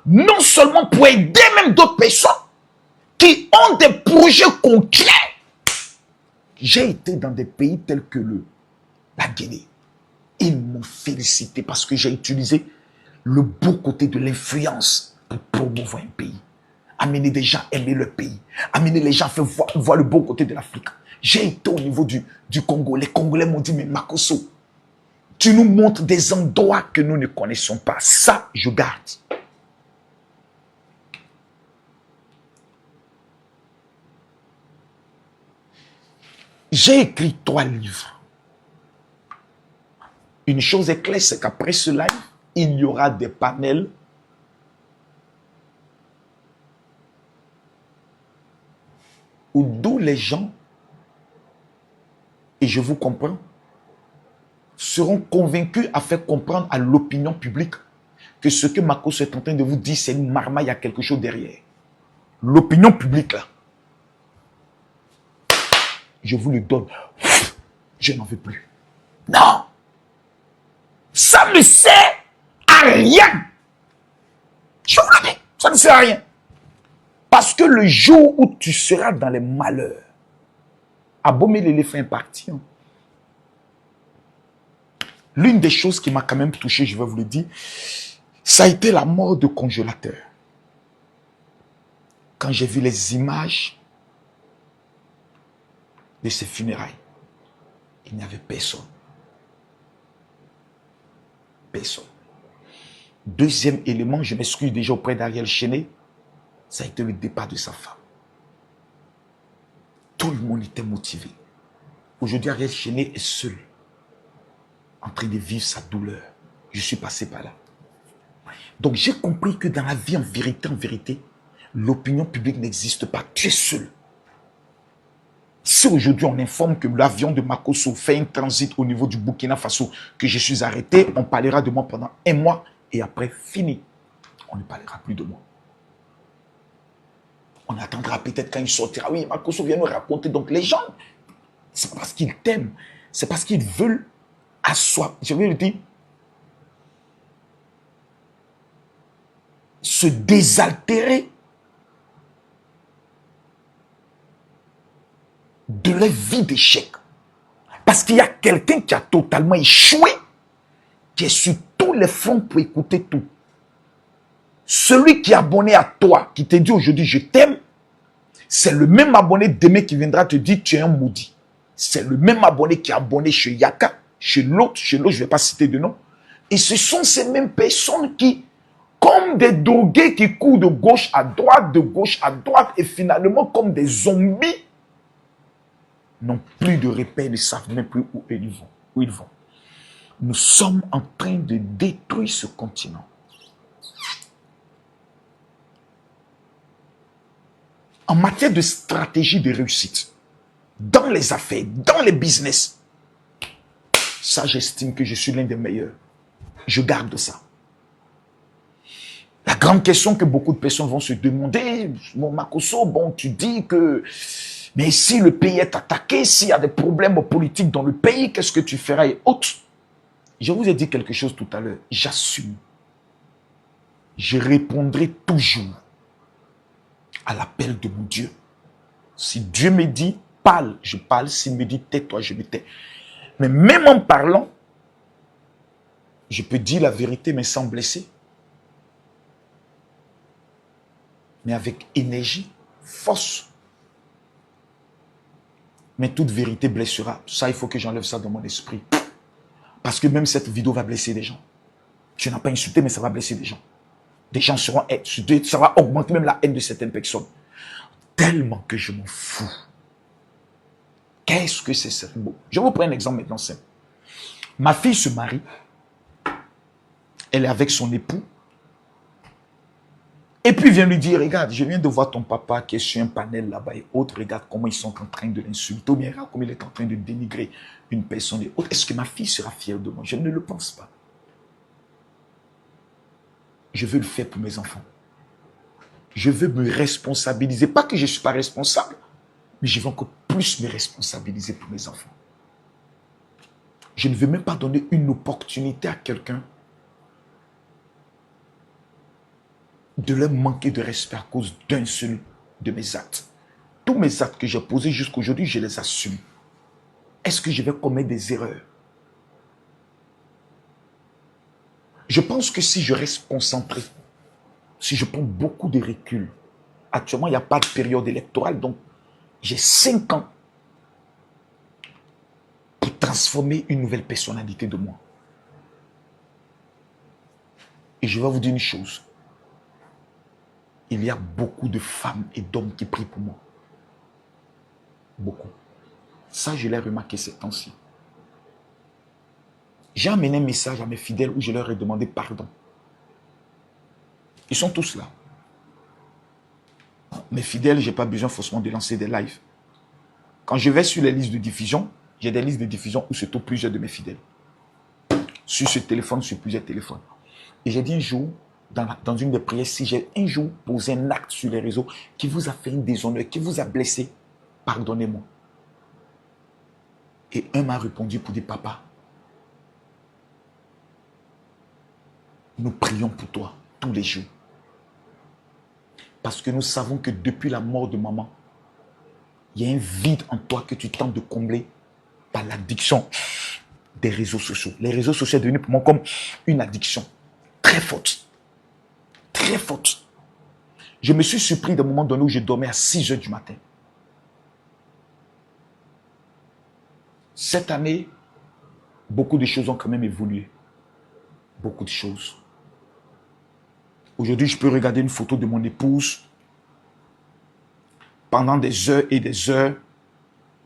Non seulement pour aider même d'autres personnes qui ont des projets concrets. J'ai été dans des pays tels que la Guinée. Ils m'ont félicité parce que j'ai utilisé le beau côté de l'influence pour promouvoir un pays. Amener des gens à aimer le pays. Amener les gens à faire voir le beau côté de l'Afrique. J'ai été au niveau du Congo. Les Congolais m'ont dit, mais Makosso, tu nous montres des endroits que nous ne connaissons pas. Ça, je garde. J'ai écrit 3 livres. Une chose est claire, c'est qu'après ce live, il y aura des panels où d'où les gens, et je vous comprends, seront convaincus à faire comprendre à l'opinion publique que ce que Makosso est en train de vous dire, c'est une marmaille, il y a quelque chose derrière. L'opinion publique, là, je vous le donne. Je n'en veux plus. Non. Ça ne sert à rien. Je vous le dis, ça ne sert à rien. Parce que le jour où tu seras dans les malheurs, Abomey l'éléphant est parti. Hein. L'une des choses qui m'a quand même touché, je vais vous le dire, ça a été la mort de Congélateur. Quand j'ai vu les images de ses funérailles, il n'y avait personne. Personne. Deuxième élément, je m'excuse déjà auprès d'Ariel Chéné, ça a été le départ de sa femme. Tout le monde était motivé. Aujourd'hui, Ariel Chéné est seul, en train de vivre sa douleur. Je suis passé par là. Donc j'ai compris que dans la vie, en vérité, l'opinion publique n'existe pas. Tu es seul. Si aujourd'hui on informe que l'avion de Makosso fait un transit au niveau du Burkina Faso, que je suis arrêté, on parlera de moi pendant 1 mois et après, fini. On ne parlera plus de moi. On attendra peut-être quand il sortira. Oui, Makosso vient nous raconter. Donc les gens, c'est pas parce qu'ils t'aiment, c'est parce qu'ils veulent asseoir. Je vais le dire. Se désaltérer de leur vie d'échec. Parce qu'il y a quelqu'un qui a totalement échoué, qui est sur tous les fronts pour écouter tout. Celui qui est abonné à toi, qui te dit aujourd'hui je t'aime, c'est le même abonné demain qui viendra te dire tu es un maudit. C'est le même abonné qui est abonné chez Yaka, chez l'autre, je ne vais pas citer de nom. Et ce sont ces mêmes personnes qui, comme des drogués qui courent de gauche à droite, et finalement comme des zombies, n'ont plus de repères, ne savent même plus où ils vont. Nous sommes en train de détruire ce continent. En matière de stratégie de réussite, dans les affaires, dans les business, ça j'estime que je suis l'un des meilleurs. Je garde ça. La grande question que beaucoup de personnes vont se demander, mon Makosso, bon, tu dis que, mais si le pays est attaqué, s'il y a des problèmes politiques dans le pays, qu'est-ce que tu feras et autres? Je vous ai dit quelque chose tout à l'heure, j'assume. Je répondrai toujours à l'appel de mon Dieu. Si Dieu me dit, parle, je parle. S'il me dit, tais-toi, je me tais. Mais même en parlant, je peux dire la vérité, mais sans blesser. Mais avec énergie, force. Mais toute vérité blessera. Ça, il faut que j'enlève ça dans mon esprit. Parce que même cette vidéo va blesser des gens. Tu n'as pas insulté, mais ça va blesser des gens. Des gens seront hainés. Ça va augmenter même la haine de certaines personnes. Tellement que je m'en fous. Qu'est-ce que c'est ça? Bon, je vous prends un exemple maintenant simple. Ma fille se marie. Elle est avec son époux. Et puis vient lui dire, regarde, je viens de voir ton papa qui est sur un panel là-bas et autres. Regarde comment ils sont en train de l'insulter. Ou bien regarde comment il est en train de dénigrer une personne et autre. Est-ce que ma fille sera fière de moi? Je ne le pense pas. Je veux le faire pour mes enfants. Je veux me responsabiliser. Pas que je ne suis pas responsable, mais je veux encore plus me responsabiliser pour mes enfants. Je ne veux même pas donner une opportunité à quelqu'un de leur manquer de respect à cause d'un seul de mes actes. Tous mes actes que j'ai posés jusqu'à aujourd'hui, je les assume. Est-ce que je vais commettre des erreurs? Je pense que si je reste concentré, si je prends beaucoup de recul, actuellement, il n'y a pas de période électorale, donc j'ai 5 ans pour transformer une nouvelle personnalité de moi. Et je vais vous dire une chose. Il y a beaucoup de femmes et d'hommes qui prient pour moi. Beaucoup. Ça, je l'ai remarqué ces temps-ci. J'ai amené un message à mes fidèles où je leur ai demandé pardon. Ils sont tous là. Mes fidèles, je n'ai pas besoin forcément de lancer des lives. Quand je vais sur les listes de diffusion, j'ai des listes de diffusion où se trouvent plusieurs de mes fidèles. Sur ce téléphone, sur plusieurs téléphones. Et j'ai dit un jour, dans une des prières, si j'ai un jour posé un acte sur les réseaux qui vous a fait un déshonneur, qui vous a blessé, pardonnez-moi. Et un m'a répondu pour dire, papa, nous prions pour toi tous les jours. Parce que nous savons que depuis la mort de maman, il y a un vide en toi que tu tentes de combler par l'addiction des réseaux sociaux. Les réseaux sociaux sont devenus pour moi comme une addiction très forte. Très forte. Je me suis surpris d'un moment donné où je dormais à 6 heures du matin. Cette année, beaucoup de choses ont quand même évolué. Beaucoup de choses. Aujourd'hui, je peux regarder une photo de mon épouse pendant des heures et des heures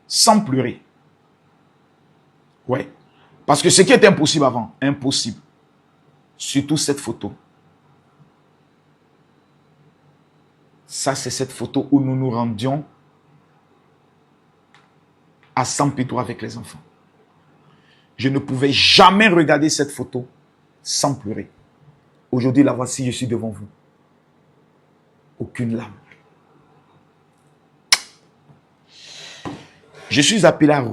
sans pleurer. Ouais. Parce que ce qui était impossible avant, impossible. Surtout cette photo. Ça, c'est cette photo où nous nous rendions à San Pedro avec les enfants. Je ne pouvais jamais regarder cette photo sans pleurer. Aujourd'hui, la voici, je suis devant vous. Aucune larme. Je suis appelé à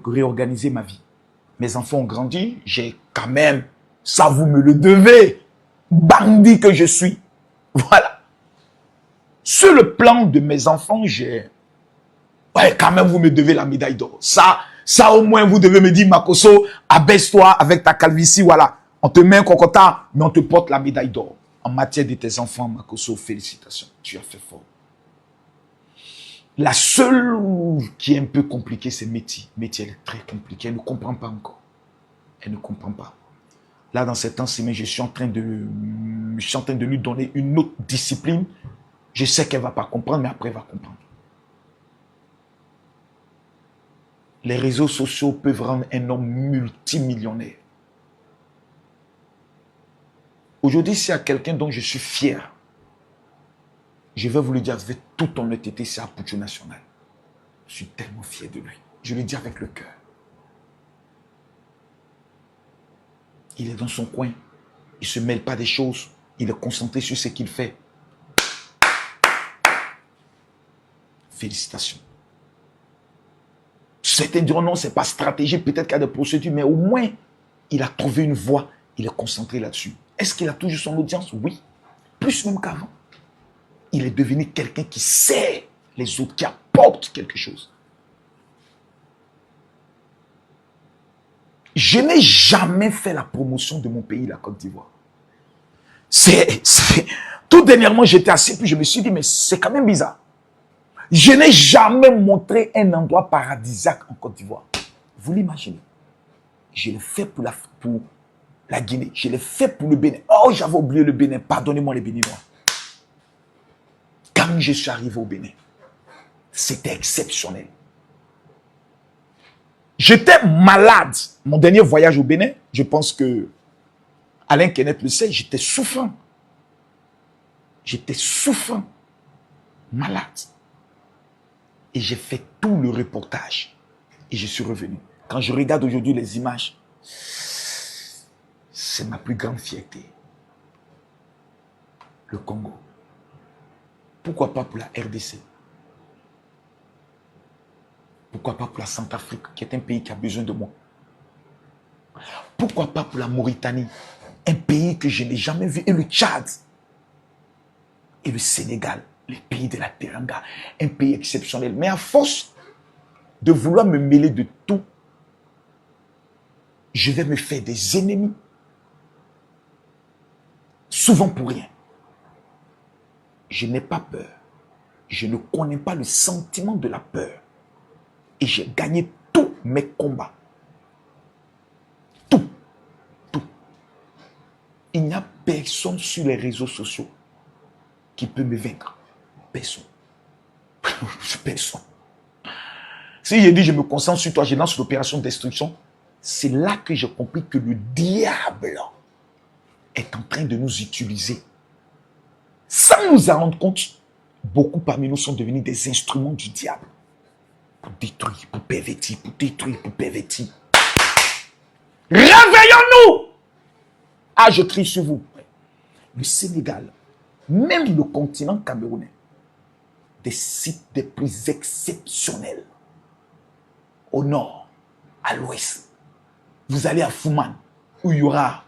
réorganiser ma vie. Mes enfants ont grandi, j'ai quand même, ça vous me le devez, bandit que je suis. Voilà. Sur le plan de mes enfants, ouais, quand même, vous me devez la médaille d'or. Ça au moins, vous devez me dire, Makosso, abaisse-toi avec ta calvitie, voilà. On te met un cocotin, mais on te porte la médaille d'or. En matière de tes enfants, Makosso, félicitations. Tu as fait fort. La seule qui est un peu compliquée, c'est Métis. Métis, elle est très compliquée. Elle ne comprend pas encore. Elle ne comprend pas. Là, dans ces temps-ci, je suis en train de lui donner une autre discipline. Je sais qu'elle ne va pas comprendre, mais après, elle va comprendre. Les réseaux sociaux peuvent rendre un homme multimillionnaire. Aujourd'hui, s'il y a quelqu'un dont je suis fier, je vais vous le dire avec toute honnêteté, c'est Apoucho National. Je suis tellement fier de lui. Je le dis avec le cœur. Il est dans son coin. Il ne se mêle pas des choses. Il est concentré sur ce qu'il fait. Félicitations. Certains diront non, ce n'est pas stratégique. Peut-être qu'il y a des procédures, mais au moins, il a trouvé une voie. Il est concentré là-dessus. Est-ce qu'il a toujours son audience? Oui. Plus même qu'avant. Il est devenu quelqu'un qui sert les autres, qui apporte quelque chose. Je n'ai jamais fait la promotion de mon pays, la Côte d'Ivoire. Tout dernièrement, j'étais assis, puis je me suis dit, mais c'est quand même bizarre. Je n'ai jamais montré un endroit paradisiaque en Côte d'Ivoire. Vous l'imaginez? Je l'ai fait pour la Guinée. Je l'ai fait pour le Bénin. Oh, j'avais oublié le Bénin. Pardonnez-moi les Béninois. Quand je suis arrivé au Bénin, c'était exceptionnel. J'étais malade. Mon dernier voyage au Bénin, je pense que Alain Kenneth le sait, j'étais souffrant. J'étais souffrant. Malade. Et j'ai fait tout le reportage. Et je suis revenu. Quand je regarde aujourd'hui les images, c'est ma plus grande fierté. Le Congo. Pourquoi pas pour la RDC? Pourquoi pas pour la Centrafrique, qui est un pays qui a besoin de moi? Pourquoi pas pour la Mauritanie, un pays que je n'ai jamais vu, et le Tchad, et le Sénégal, les pays de la Teranga, un pays exceptionnel. Mais à force de vouloir me mêler de tout, je vais me faire des ennemis, souvent pour rien. Je n'ai pas peur. Je ne connais pas le sentiment de la peur. Et j'ai gagné tous mes combats. Tout. Tout. Il n'y a personne sur les réseaux sociaux qui peut me vaincre. Personne. Personne. Si j'ai dit je me concentre sur toi, je lance l'opération de destruction, c'est là que j'ai compris que le diable est en train de nous utiliser. Sans nous en rendre compte, beaucoup parmi nous sont devenus des instruments du diable. Pour détruire, pour pervertir, pour détruire, pour pervertir. Réveillons-nous! Ah, je crie sur vous. Le Sénégal, même le continent camerounais, des sites des plus exceptionnels. Au nord, à l'ouest. Vous allez à Fouman, où il y aura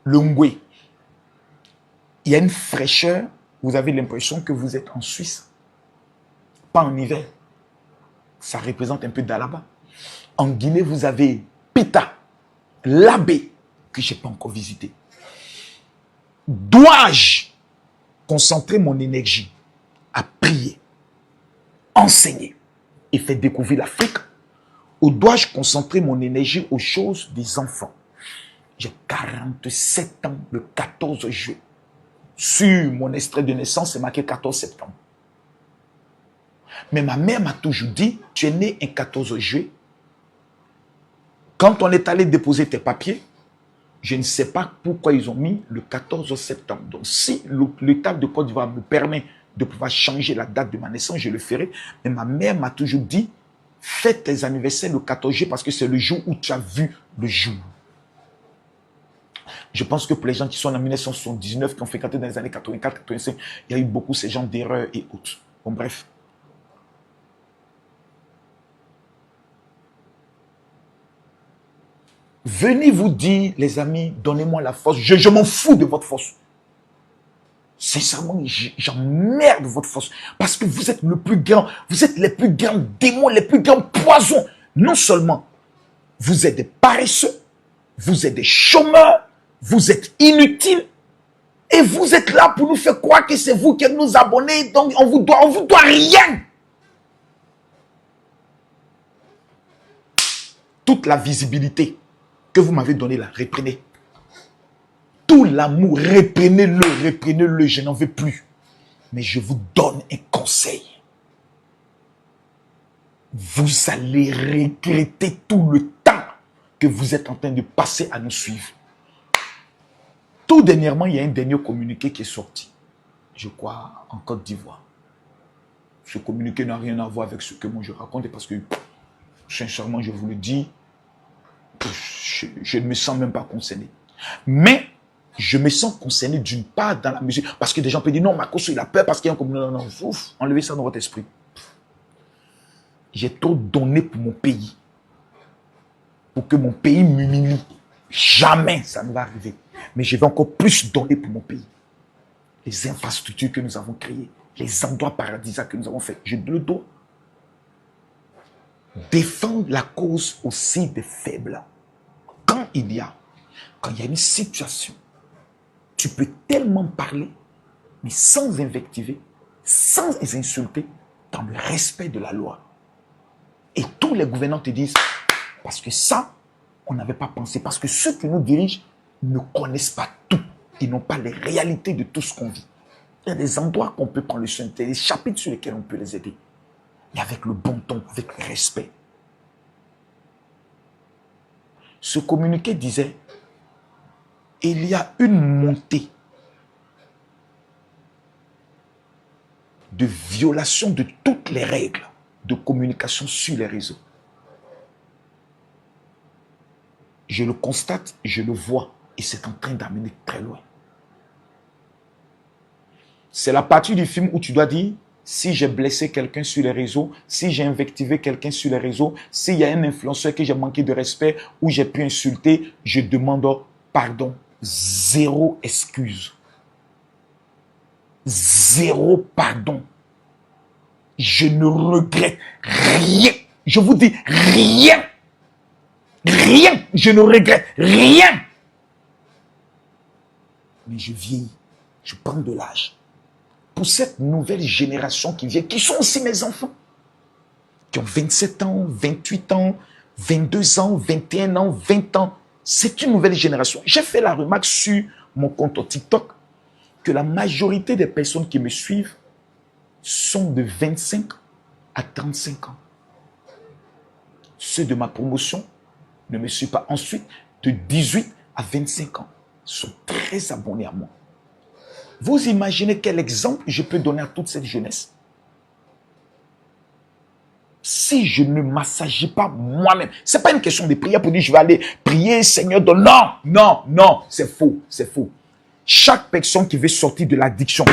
le Ngwe. Il y a une fraîcheur, vous avez l'impression que vous êtes en Suisse. Pas en hiver. Ça représente un peu d'Alaba. En Guinée, vous avez Pita, l'abbé, que je n'ai pas encore visité. Dois-je concentrer mon énergie à prier, enseigner et faire découvrir l'Afrique, ou dois-je concentrer mon énergie aux choses des enfants? J'ai 47 ans le 14 juillet. Sur mon extrait de naissance, c'est marqué 14 septembre. Mais ma mère m'a toujours dit, tu es né un 14 juillet. Quand on est allé déposer tes papiers, je ne sais pas pourquoi ils ont mis le 14 septembre. Donc si l'État de Côte d'Ivoire me permet de pouvoir changer la date de ma naissance, je le ferai. Mais ma mère m'a toujours dit, fais tes anniversaires le 14 juillet parce que c'est le jour où tu as vu le jour. Je pense que pour les gens qui sont en 1979, qui ont fréquenté dans les années 84, 85, il y a eu beaucoup ces genres d'erreurs et autres. Bon, bref. Venez vous dire, les amis, donnez-moi la force. Je m'en fous de votre force. Sincèrement, j'emmerde votre force. Parce que vous êtes le plus grand, vous êtes les plus grands démons, les plus grands poisons. Non seulement vous êtes des paresseux, vous êtes des chômeurs, vous êtes inutiles, et vous êtes là pour nous faire croire que c'est vous qui êtes nos abonnés, donc on vous doit rien. Toute la visibilité que vous m'avez donnée là, reprenez. Tout l'amour, reprenez-le, je n'en veux plus. Mais je vous donne un conseil. Vous allez regretter tout le temps que vous êtes en train de passer à nous suivre. Tout dernièrement, il y a un dernier communiqué qui est sorti. Je crois, en Côte d'Ivoire. Ce communiqué n'a rien à voir avec ce que moi je raconte parce que, sincèrement, je vous le dis, je ne me sens même pas concerné. Mais, je me sens concerné d'une part dans la mesure, parce que des gens peuvent dire, non, Makosso, il a peur parce qu'il y a un communiqué. Non, ouf, enlevez ça dans votre esprit. J'ai trop donné pour mon pays. Pour que mon pays m'humilie. Jamais ça ne va arriver. Mais je vais encore plus donner pour mon pays. Les infrastructures que nous avons créées, les endroits paradisiaques que nous avons faits, je le dois. Défendre la cause aussi des faibles. Quand il y a une situation, tu peux tellement parler, mais sans invectiver, sans les insulter, dans le respect de la loi. Et tous les gouvernants te disent, parce que ça, on n'avait pas pensé. Parce que ceux qui nous dirigent ne connaissent pas tout. Ils n'ont pas les réalités de tout ce qu'on vit. Il y a des endroits qu'on peut prendre le soin, des chapitres sur lesquels on peut les aider. Mais avec le bon ton, avec le respect. Ce communiqué disait, il y a une montée de violation de toutes les règles de communication sur les réseaux. Je le constate, je le vois, et c'est en train d'amener très loin. C'est la partie du film où tu dois dire, si j'ai blessé quelqu'un sur les réseaux, si j'ai invectivé quelqu'un sur les réseaux, s'il y a un influenceur que j'ai manqué de respect ou j'ai pu insulter, je demande pardon. Zéro excuse. Zéro pardon. Je ne regrette rien. Je vous dis rien. Rien. Je ne regrette rien. Mais je vieillis. Je prends de l'âge. Pour cette nouvelle génération qui vient, qui sont aussi mes enfants, qui ont 27 ans, 28 ans, 22 ans, 21 ans, 20 ans. C'est une nouvelle génération. J'ai fait la remarque sur mon compte TikTok que la majorité des personnes qui me suivent sont de 25 à 35 ans. Ceux de ma promotion ne me suivent pas. Ensuite, de 18 à 25 ans, sont très abonnés à moi. Vous imaginez quel exemple je peux donner à toute cette jeunesse? Si je ne m'assagis pas moi-même, ce n'est pas une question de prière pour dire je vais aller prier, Seigneur, donne. Non, non, non, c'est faux, c'est faux. Chaque personne qui veut sortir de l'addiction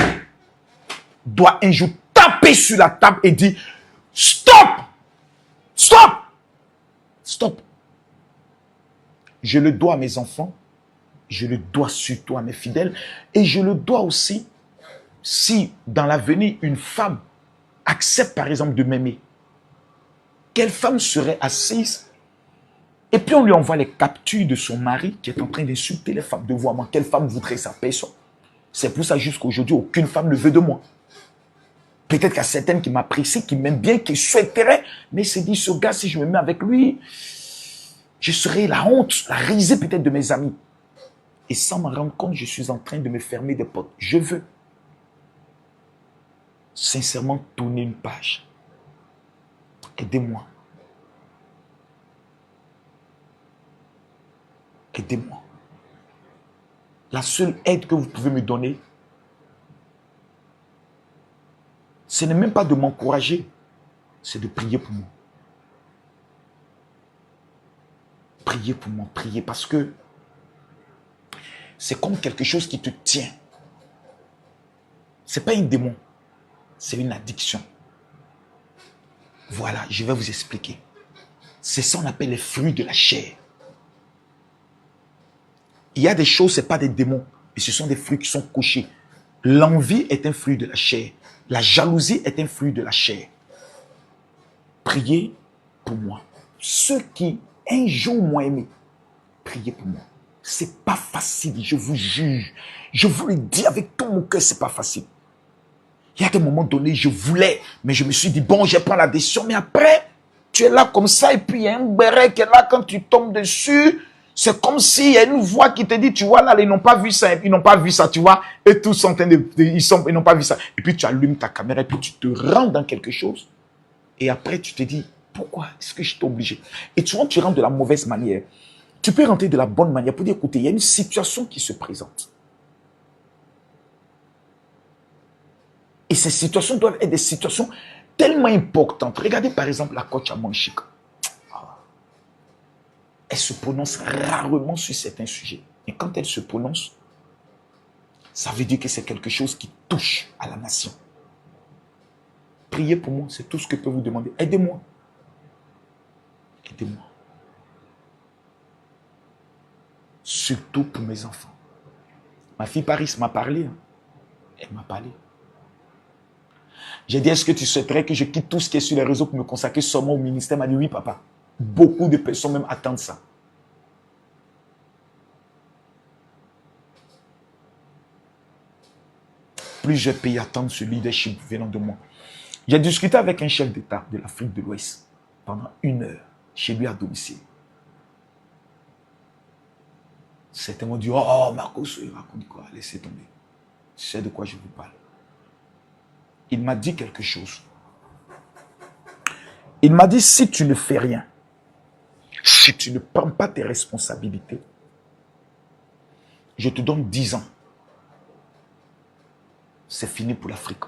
doit un jour taper sur la table et dire stop, stop, stop. Je le dois à mes enfants, je le dois surtout à mes fidèles et je le dois aussi si dans l'avenir une femme accepte par exemple de m'aimer. Quelle femme serait assise et puis on lui envoie les captures de son mari qui est en train d'insulter les femmes de moi. Quelle femme voudrait sa personne? C'est pour ça jusqu'à aujourd'hui, aucune femme ne veut de moi. Peut-être qu'il y a certaines qui m'apprécient, qui m'aiment bien, qui souhaiteraient, mais se disent, ce gars, si je me mets avec lui, je serai la honte, la risée peut-être de mes amis. Et sans me rendre compte, je suis en train de me fermer des portes. Je veux sincèrement tourner une page. Aidez-moi. Aidez-moi. La seule aide que vous pouvez me donner, ce n'est même pas de m'encourager, c'est de prier pour moi. Priez pour moi, priez, parce que c'est comme quelque chose qui te tient. Ce n'est pas un démon, c'est une addiction. Voilà, je vais vous expliquer. C'est ça qu'on appelle les fruits de la chair. Il y a des choses, ce n'est pas des démons, mais ce sont des fruits qui sont couchés. L'envie est un fruit de la chair. La jalousie est un fruit de la chair. Priez pour moi. Ceux qui un jour m'ont aimé, priez pour moi. C'est pas facile, je vous juge. Je vous le dis avec tout mon cœur, c'est pas facile. Il y a des moments donnés, je voulais, mais je me suis dit, bon, je prends la décision, mais après, tu es là comme ça, et puis il y a un béret qui est là, quand tu tombes dessus, c'est comme s'il y a une voix qui te dit, tu vois, là, ils n'ont pas vu ça, ils n'ont pas vu ça, tu vois, et tous sont en train ils n'ont pas vu ça. Et puis tu allumes ta caméra, et puis tu te rends dans quelque chose, et après tu te dis, pourquoi est-ce que je suis obligé? Et souvent, tu rentres de la mauvaise manière. Tu peux rentrer de la bonne manière pour dire, écoutez, il y a une situation qui se présente. Et ces situations doivent être des situations tellement importantes. Regardez par exemple la coach Amonchik. Elle se prononce rarement sur certains sujets. Et quand elle se prononce, ça veut dire que c'est quelque chose qui touche à la nation. Priez pour moi, c'est tout ce que je peux vous demander. Aidez-moi. Aidez-moi. Surtout pour mes enfants. Ma fille Paris m'a parlé. Elle m'a parlé. J'ai dit, est-ce que tu souhaiterais que je quitte tout ce qui est sur les réseaux pour me consacrer seulement au ministère? Elle m'a dit, oui, papa. Beaucoup de personnes même attendent ça. Plusieurs pays attendent ce leadership venant de moi. J'ai discuté avec un chef d'État de l'Afrique de l'Ouest pendant 1 heure, chez lui à domicile. Certains m'ont dit, oh, Marcos, il raconte quoi? Laissez tomber. Tu sais de quoi je vous parle. Il m'a dit quelque chose. Il m'a dit, si tu ne fais rien, si tu ne prends pas tes responsabilités, je te donne 10 ans. C'est fini pour l'Afrique.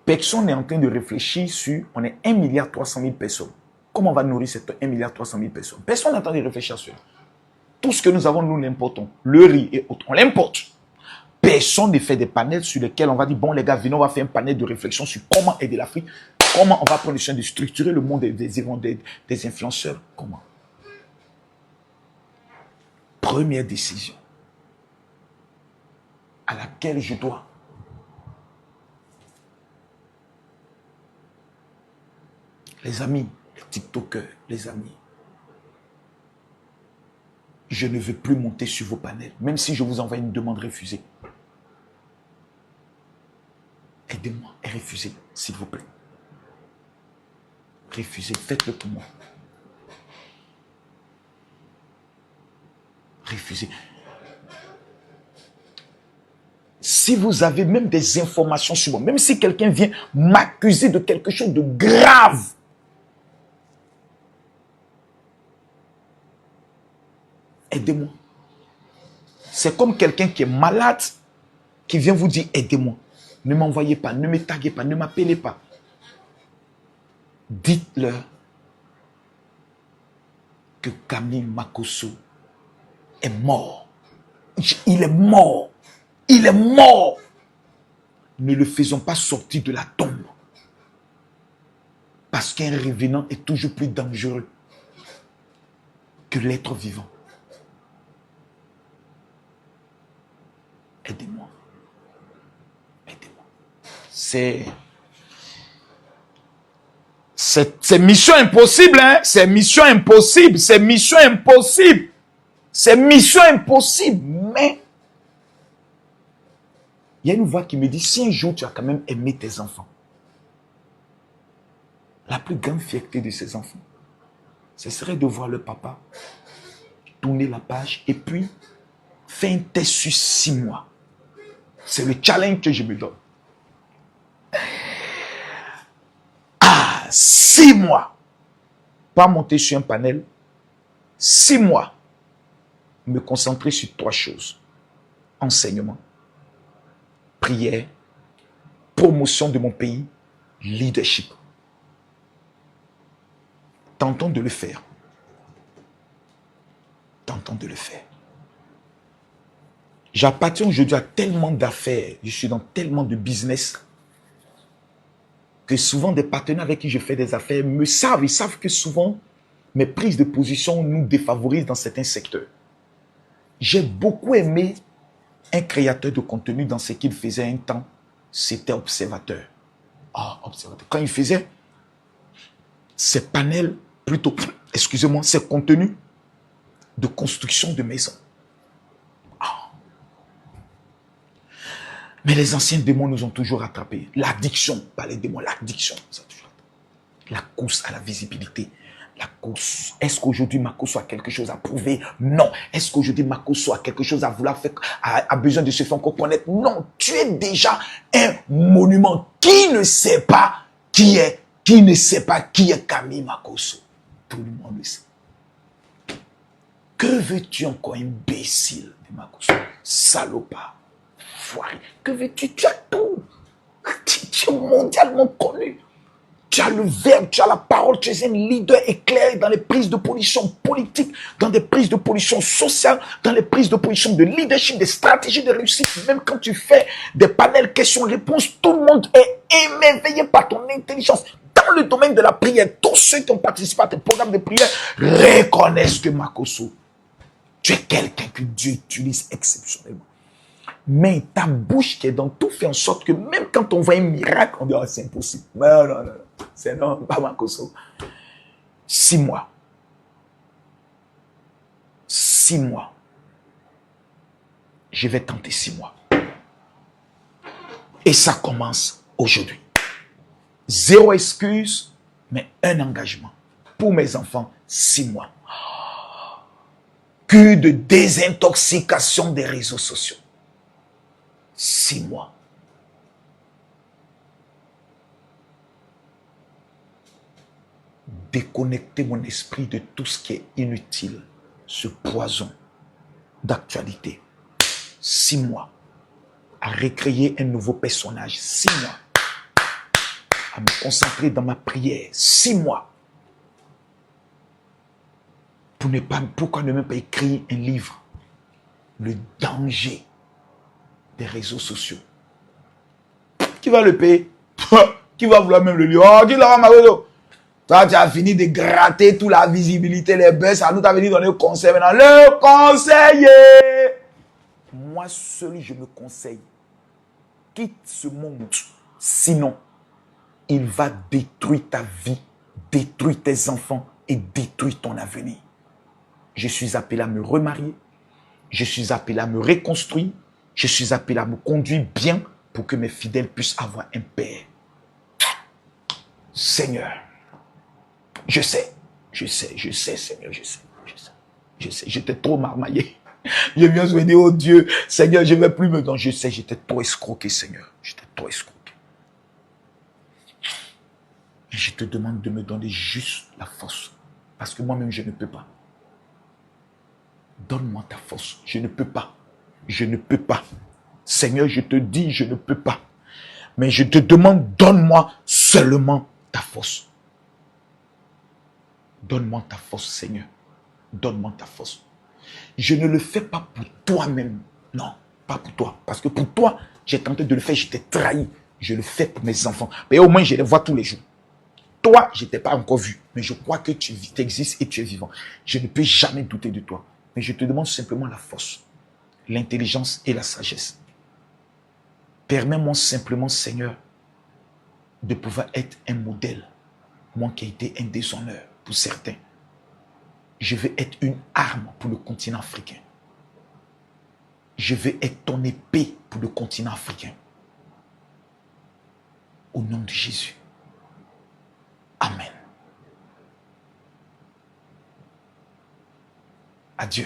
Personne n'est en train de réfléchir sur, on est 1,3 milliard personnes. Comment on va nourrir cette 1,3 milliard personnes? Personne n'est en train de réfléchir sur ça. Tout ce que nous avons, nous l'importons. Le riz et autres, on l'importe. Personne ne fait des panels sur lesquels on va dire, bon les gars, venons, on va faire un panel de réflexion sur comment aider l'Afrique, comment on va prendre le soin de structurer le monde des influenceurs. Comment? Première décision à laquelle je dois. Les amis, les TikTokers, les amis, je ne veux plus monter sur vos panels, même si je vous envoie une demande refusée. Aidez-moi et refusez, s'il vous plaît. Refusez, faites-le pour moi. Refusez. Si vous avez même des informations sur moi, même si quelqu'un vient m'accuser de quelque chose de grave, aidez-moi. C'est comme quelqu'un qui est malade, qui vient vous dire aidez-moi. Ne m'envoyez pas, ne me taguez pas, ne m'appelez pas. Dites-leur que Camille Makosso est mort. Il est mort. Il est mort. Ne le faisons pas sortir de la tombe. Parce qu'un revenant est toujours plus dangereux que l'être vivant. Aidez-moi. Aidez-moi. C'est mission impossible, hein? C'est mission impossible. C'est mission impossible. C'est mission impossible. Mais il y a une voix qui me dit, si un jour tu as quand même aimé tes enfants, la plus grande fierté de ces enfants, ce serait de voir le papa tourner la page et puis faire un test sur 6 mois. C'est le challenge que je me donne. 6 mois. Pas monter sur un panel. 6 mois. Me concentrer sur 3 choses. Enseignement, prière, promotion de mon pays, leadership. Tentons de le faire. Tentons de le faire. J'appartiens aujourd'hui à tellement d'affaires. Je suis dans tellement de business que souvent des partenaires avec qui je fais des affaires me savent. Ils savent que souvent mes prises de position nous défavorisent dans certains secteurs. J'ai beaucoup aimé un créateur de contenu dans ce qu'il faisait un temps. C'était Observateur. Observateur. Quand il faisait ses panels, plutôt, excusez-moi, ses contenus de construction de maisons. Mais les anciens démons nous ont toujours rattrapés. L'addiction, pas les démons, l'addiction. La course à la visibilité. La course. Est-ce qu'aujourd'hui Makosso a quelque chose à prouver? Non. Est-ce qu'aujourd'hui Makosso a quelque chose à vouloir faire, a besoin de se faire encore connaître? Non. Tu es déjà un monument. Qui ne sait pas qui est Camille Makosso? Tout le monde le sait. Que veux-tu encore, imbécile de Makosso? Salopard. Que veux-tu? Tu as tout. Tu es mondialement connu. Tu as le verbe, tu as la parole, tu es un leader éclairé dans les prises de position politiques, dans des prises de position sociales, dans les prises de position de leadership, des stratégies de réussite. Même quand tu fais des panels questions-réponses, tout le monde est émerveillé par ton intelligence. Dans le domaine de la prière, tous ceux qui ont participé à tes programmes de prière reconnaissent que Makosso, tu es quelqu'un que Dieu utilise exceptionnellement. Mais ta bouche qui est dans tout fait en sorte que même quand on voit un miracle, on dit oh, c'est impossible. Non. C'est non, pas Makosso. 6 mois. 6 mois. Je vais tenter 6 mois. Et ça commence aujourd'hui. Zéro excuse, mais un engagement. Pour mes enfants, 6 mois. Cure de désintoxication des réseaux sociaux. 6 mois. Déconnecter mon esprit de tout ce qui est inutile. Ce poison d'actualité. 6 mois. À recréer un nouveau personnage. 6 mois. À me concentrer dans ma prière. 6 mois. Pourquoi ne même pas écrire un livre? Le danger des réseaux sociaux. Qui va le payer? Qui va vouloir même le lire? Oh, qui l'aura marre? Toi, tu as fini de gratter toute la visibilité, les buzz. À nous, tu as venu donner le conseil maintenant. Le conseiller! Moi seul, je me conseille. Quitte ce monde. Sinon, il va détruire ta vie, détruire tes enfants et détruire ton avenir. Je suis appelé à me remarier. Je suis appelé à me reconstruire. Je suis appelé à me conduire bien pour que mes fidèles puissent avoir un père. Seigneur, je sais, Seigneur, je sais, j'étais trop marmaillé. Je viens se dire, oh Dieu, Seigneur, je ne vais plus me donner. Je sais, j'étais trop escroqué, Seigneur. J'étais trop escroqué. Et je te demande de me donner juste la force. Parce que moi-même, je ne peux pas. Donne-moi ta force. Je ne peux pas. Je ne peux pas. Seigneur, je te dis, je ne peux pas. Mais je te demande, donne-moi seulement ta force. Donne-moi ta force, Seigneur. Donne-moi ta force. Je ne le fais pas pour toi-même. Non, pas pour toi. Parce que pour toi, j'ai tenté de le faire, je t'ai trahi. Je le fais pour mes enfants. Mais au moins, je les vois tous les jours. Toi, je ne t'ai pas encore vu. Mais je crois que tu existes et tu es vivant. Je ne peux jamais douter de toi. Mais je te demande simplement la force, l'intelligence et la sagesse. Permets-moi simplement, Seigneur, de pouvoir être un modèle. Moi qui ai été un déshonneur pour certains. Je veux être une arme pour le continent africain. Je veux être ton épée pour le continent africain. Au nom de Jésus. Amen. Adieu.